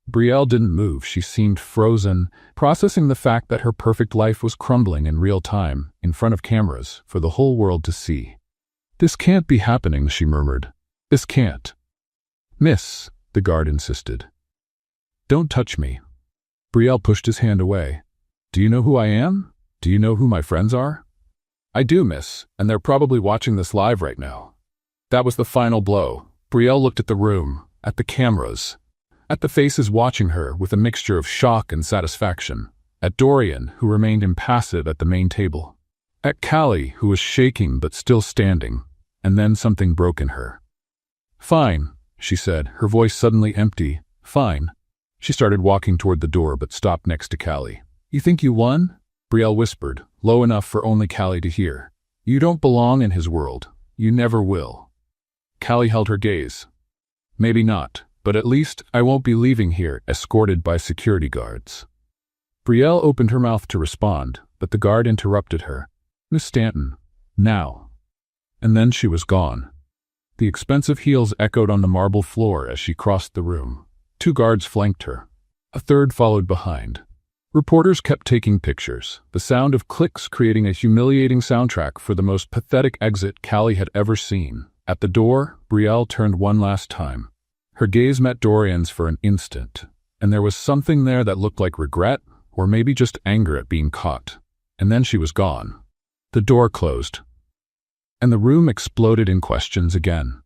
Brielle didn't move. She seemed frozen, processing the fact that her perfect life was crumbling in real time, in front of cameras, for the whole world to see. This can't be happening, she murmured. This can't. Miss, the guard insisted. Don't touch me. Brielle pushed his hand away. Do you know who I am? Do you know who my friends are? I do, miss, and they're probably watching this live right now. That was the final blow. Brielle looked at the room, at the cameras, at the faces watching her with a mixture of shock and satisfaction, at Dorian, who remained impassive at the main table, at Callie, who was shaking but still standing, and then something broke in her. Fine, she said, her voice suddenly empty. Fine. She started walking toward the door but stopped next to Callie. You think you won? Brielle whispered, low enough for only Callie to hear. You don't belong in his world. You never will. Callie held her gaze. Maybe not, but at least I won't be leaving here escorted by security guards. Brielle opened her mouth to respond, but the guard interrupted her. Miss Stanton, now. And then she was gone. The expensive heels echoed on the marble floor as she crossed the room. 2 guards flanked her. A third followed behind. Reporters kept taking pictures, the sound of clicks creating a humiliating soundtrack for the most pathetic exit Callie had ever seen. At the door, Brielle turned one last time. Her gaze met Dorian's for an instant, and there was something there that looked like regret, or maybe just anger at being caught. And then she was gone. The door closed, and the room exploded in questions again.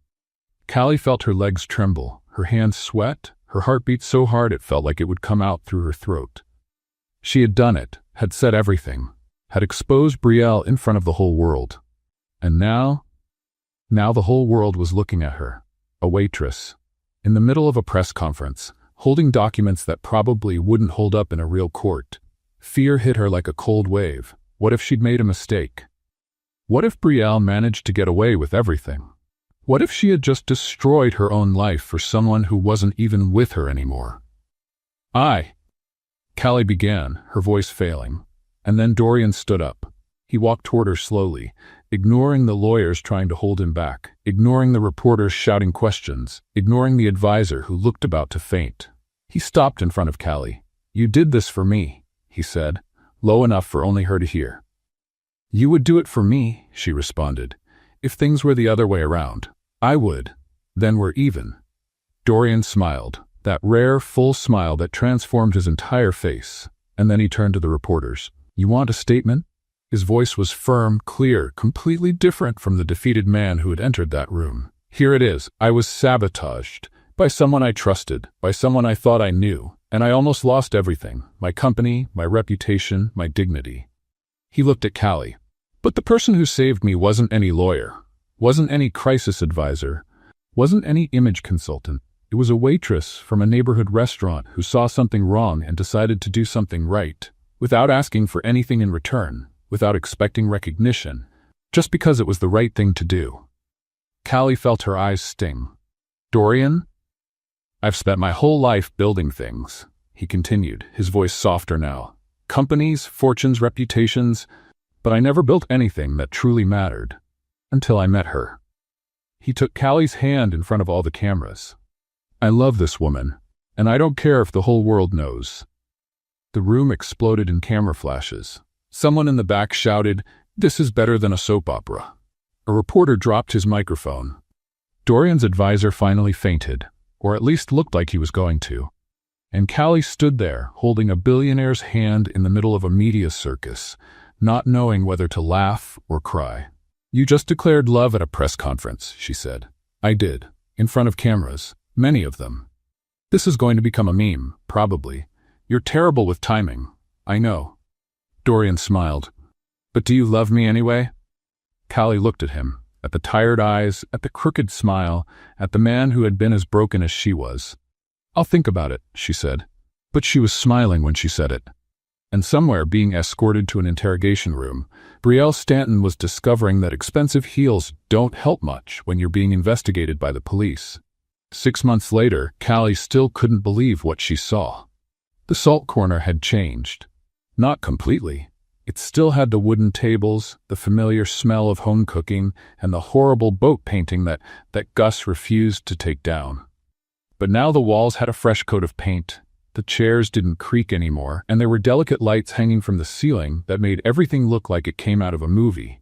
Callie felt her legs tremble, her hands sweat, her heart beat so hard it felt like it would come out through her throat. She had done it, had said everything, had exposed Brielle in front of the whole world. And now the whole world was looking at her, a waitress, in the middle of a press conference, holding documents that probably wouldn't hold up in a real court. Fear hit her like a cold wave. What if she'd made a mistake? What if Brielle managed to get away with everything? What if she had just destroyed her own life for someone who wasn't even with her anymore? Callie began, her voice failing, and then Dorian stood up. He walked toward her slowly, ignoring the lawyers trying to hold him back, ignoring the reporters shouting questions, ignoring the advisor who looked about to faint. He stopped in front of Callie. "You did this for me," he said, low enough for only her to hear. "You would do it for me," she responded. "If things were the other way around, I would. Then we're even." Dorian smiled, that rare, full smile that transformed his entire face, and then he turned to the reporters. "You want a statement?" His voice was firm, clear, completely different from the defeated man who had entered that room. "Here it is. I was sabotaged. By someone I trusted, by someone I thought I knew, and I almost lost everything. My company, my reputation, my dignity." He looked at Callie. "But the person who saved me wasn't any lawyer, wasn't any crisis advisor, wasn't any image consultant. It was a waitress from a neighborhood restaurant who saw something wrong and decided to do something right, without asking for anything in return, without expecting recognition, just because it was the right thing to do." Callie felt her eyes sting. "Dorian, I've spent my whole life building things," he continued, his voice softer now. "Companies, fortunes, reputations, but I never built anything that truly mattered. Until I met her." He took Callie's hand in front of all the cameras. "I love this woman, and I don't care if the whole world knows." The room exploded in camera flashes. Someone in the back shouted, "This is better than a soap opera." A reporter dropped his microphone. Dorian's advisor finally fainted, or at least looked like he was going to. And Callie stood there, holding a billionaire's hand in the middle of a media circus, not knowing whether to laugh or cry. "You just declared love at a press conference," she said. "I did, in front of cameras, many of them. This is going to become a meme, probably. You're terrible with timing, I know." Dorian smiled. "But do you love me anyway?" Callie looked at him, at the tired eyes, at the crooked smile, at the man who had been as broken as she was. "I'll think about it," she said. But she was smiling when she said it. And somewhere, being escorted to an interrogation room, Brielle Stanton was discovering that expensive heels don't help much when you're being investigated by the police. 6 months later, Callie still couldn't believe what she saw. The salt corner had changed. Not completely. It still had the wooden tables, the familiar smell of home cooking, and the horrible boat painting that Gus refused to take down. But now the walls had a fresh coat of paint. The chairs didn't creak anymore, and there were delicate lights hanging from the ceiling that made everything look like it came out of a movie.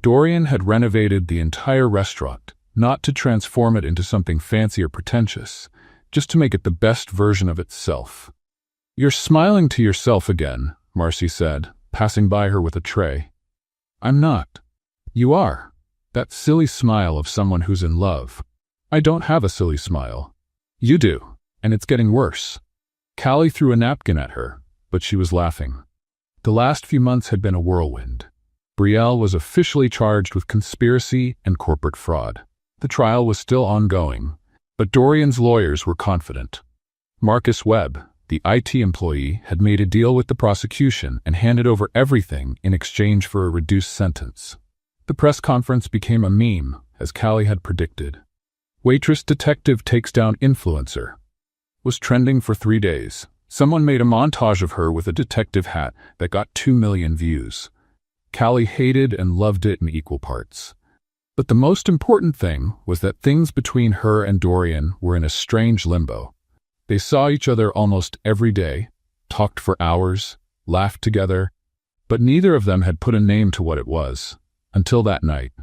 Dorian had renovated the entire restaurant, not to transform it into something fancy or pretentious, just to make it the best version of itself. "You're smiling to yourself again," Marcy said, passing by her with a tray. "I'm not." "You are. That silly smile of someone who's in love." "I don't have a silly smile." "You do, and it's getting worse." Callie threw a napkin at her, but she was laughing. The last few months had been a whirlwind. Brielle was officially charged with conspiracy and corporate fraud. The trial was still ongoing, but Dorian's lawyers were confident. Marcus Webb, the IT employee, had made a deal with the prosecution and handed over everything in exchange for a reduced sentence. The press conference became a meme, as Callie had predicted. "Waitress detective takes down influencer" was trending for 3 days. Someone made a montage of her with a detective hat that got 2 million views. Callie hated and loved it in equal parts. But the most important thing was that things between her and Dorian were in a strange limbo. They saw each other almost every day, talked for hours, laughed together, but neither of them had put a name to what it was, until that night.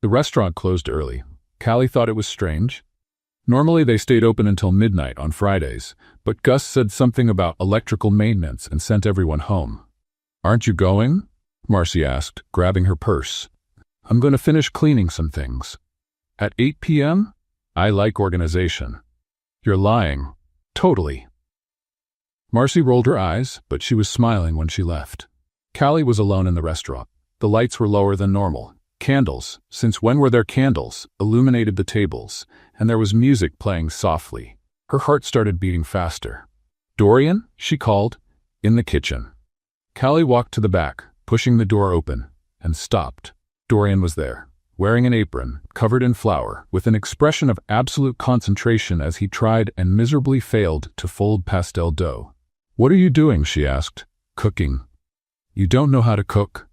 The restaurant closed early. Callie thought it was strange. Normally they stayed open until midnight on Fridays, but Gus said something about electrical maintenance and sent everyone home. "Aren't you going?" Marcy asked, grabbing her purse. "I'm going to finish cleaning some things." "At 8 p.m.? I like organization." "You're lying." "Totally." Marcy rolled her eyes, but she was smiling when she left. Callie was alone in the restaurant. The lights were lower than normal. Candles, since when were there candles, illuminated the tables, and there was music playing softly. Her heart started beating faster. "Dorian?" she called. "In the kitchen." Callie walked to the back, pushing the door open, and stopped. Dorian was there, wearing an apron, covered in flour, with an expression of absolute concentration as he tried and miserably failed to fold pastel dough. "What are you doing?" she asked. "Cooking." "You don't know how to cook?"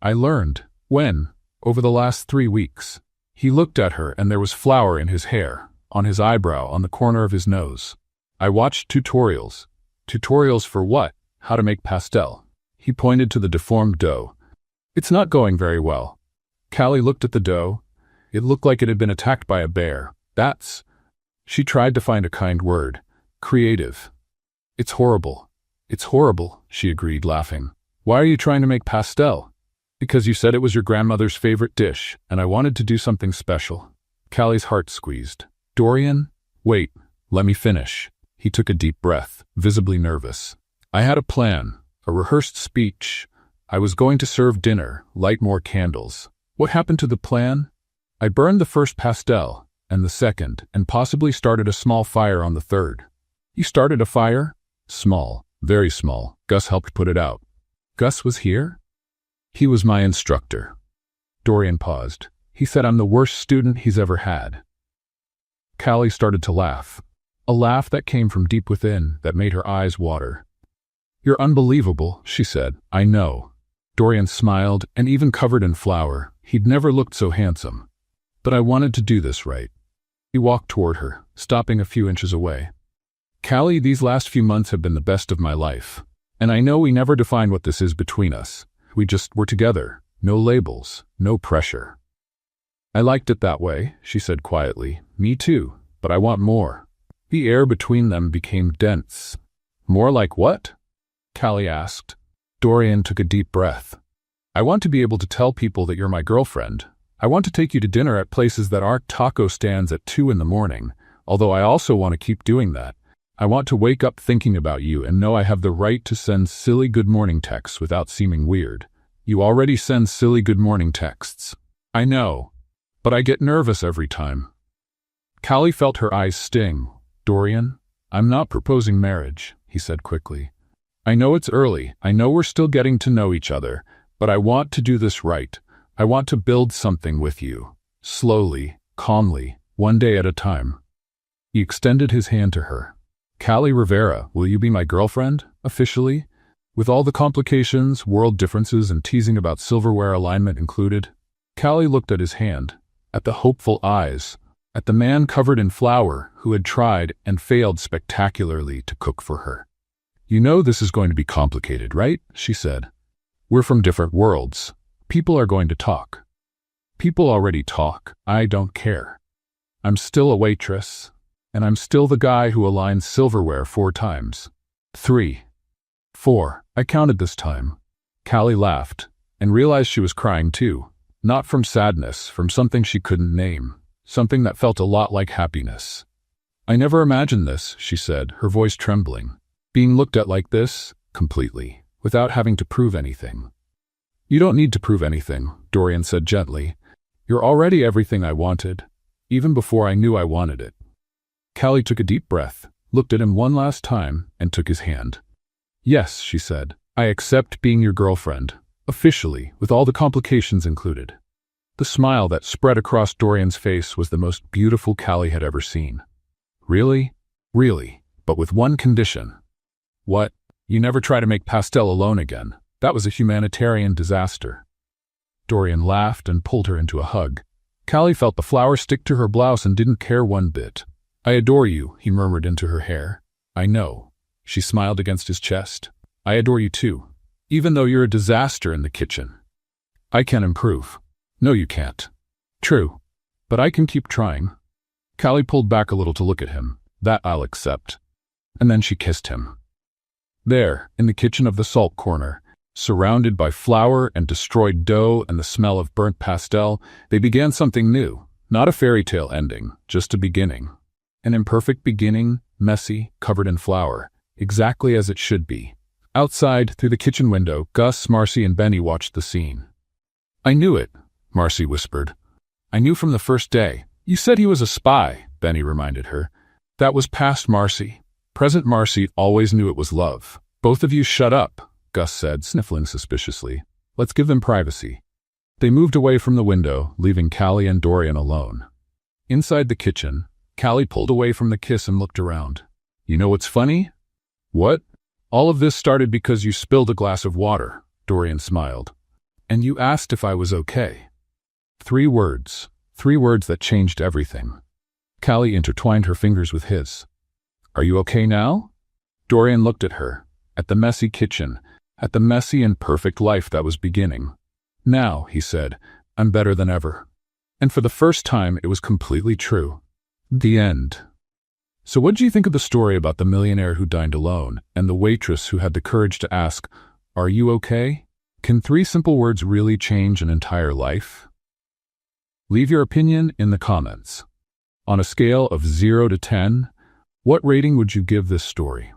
"I learned." "When?" Over the last 3 weeks. He looked at her and there was flour in his hair, on his eyebrow, on the corner of his nose. I watched tutorials. Tutorials for what? How to make pastel. He pointed to the deformed dough. It's not going very well. Callie looked at the dough. It looked like it had been attacked by a bear. That's... She tried to find a kind word. Creative. It's horrible. It's horrible, she agreed, laughing. Why are you trying to make pastel? Because you said it was your grandmother's favorite dish, and I wanted to do something special. Callie's heart squeezed. Dorian? Wait, let me finish. He took a deep breath, visibly nervous. I had a plan, a rehearsed speech. I was going to serve dinner, light more candles. What happened to the plan? I burned the first pastel, and the second, and possibly started a small fire on the third. You started a fire? Small, very small. Gus helped put it out. Gus was here? He was my instructor. Dorian paused. He said I'm the worst student he's ever had. Callie started to laugh. A laugh that came from deep within, that made her eyes water. You're unbelievable, she said. I know. Dorian smiled, and even covered in flour, he'd never looked so handsome. But I wanted to do this right. He walked toward her, stopping a few inches away. Callie, these last few months have been the best of my life. And I know we never defined what this is between us. We just were together. No labels, no pressure. I liked it that way, she said quietly. Me too, but I want more. The air between them became dense. More like what? Callie asked. Dorian took a deep breath. I want to be able to tell people that you're my girlfriend. I want to take you to dinner at places that aren't taco stands at 2 in the morning, although I also want to keep doing that. I want to wake up thinking about you and know I have the right to send silly good morning texts without seeming weird. You already send silly good morning texts. I know, but I get nervous every time. Callie felt her eyes sting. Dorian, I'm not proposing marriage, he said quickly. I know it's early. I know we're still getting to know each other, but I want to do this right. I want to build something with you. Slowly, calmly, one day at a time. He extended his hand to her. Callie Rivera, will you be my girlfriend, officially? With all the complications, world differences, and teasing about silverware alignment included? Callie looked at his hand, at the hopeful eyes, at the man covered in flour who had tried and failed spectacularly to cook for her. You know this is going to be complicated, right? She said. We're from different worlds. People are going to talk. People already talk. I don't care. I'm still a waitress, and I'm still the guy who aligns silverware 4 times. 3. 4. I counted this time. Callie laughed, and realized she was crying too. Not from sadness, from something she couldn't name. Something that felt a lot like happiness. I never imagined this, she said, her voice trembling. Being looked at like this, completely, without having to prove anything. You don't need to prove anything, Dorian said gently. You're already everything I wanted, even before I knew I wanted it. Callie took a deep breath, looked at him one last time, and took his hand. Yes, she said, I accept being your girlfriend, officially, with all the complications included. The smile that spread across Dorian's face was the most beautiful Callie had ever seen. Really? Really, but with one condition. What? You never try to make pastel alone again. That was a humanitarian disaster. Dorian laughed and pulled her into a hug. Callie felt the flour stick to her blouse and didn't care one bit. I adore you, he murmured into her hair. I know. She smiled against his chest. I adore you too, even though you're a disaster in the kitchen. I can improve. No, you can't. True, but I can keep trying. Callie pulled back a little to look at him. That I'll accept. And then she kissed him. There, in the kitchen of the salt corner, surrounded by flour and destroyed dough and the smell of burnt pastel, they began something new. Not a fairy tale ending, just a beginning. An imperfect beginning, messy, covered in flour, exactly as it should be. Outside, through the kitchen window, Gus, Marcy, and Benny watched the scene. I knew it, Marcy whispered. I knew from the first day. You said he was a spy, Benny reminded her. That was past Marcy. Present Marcy always knew it was love. Both of you shut up, Gus said, sniffling suspiciously. Let's give them privacy. They moved away from the window, leaving Callie and Dorian alone. Inside the kitchen, Callie pulled away from the kiss and looked around. You know what's funny? What? All of this started because you spilled a glass of water, Dorian smiled. And you asked if I was okay. 3 words. 3 words that changed everything. Callie intertwined her fingers with his. Are you okay now? Dorian looked at her, at the messy kitchen, at the messy and perfect life that was beginning. Now, he said, I'm better than ever. And for the first time, it was completely true. The end. So what do you think of the story about the millionaire who dined alone and the waitress who had the courage to ask, are you okay? Can 3 simple words really change an entire life? Leave your opinion in the comments. On a scale of 0 to 10, what rating would you give this story?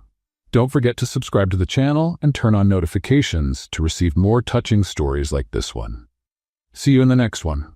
Don't forget to subscribe to the channel and turn on notifications to receive more touching stories like this one. See you in the next one.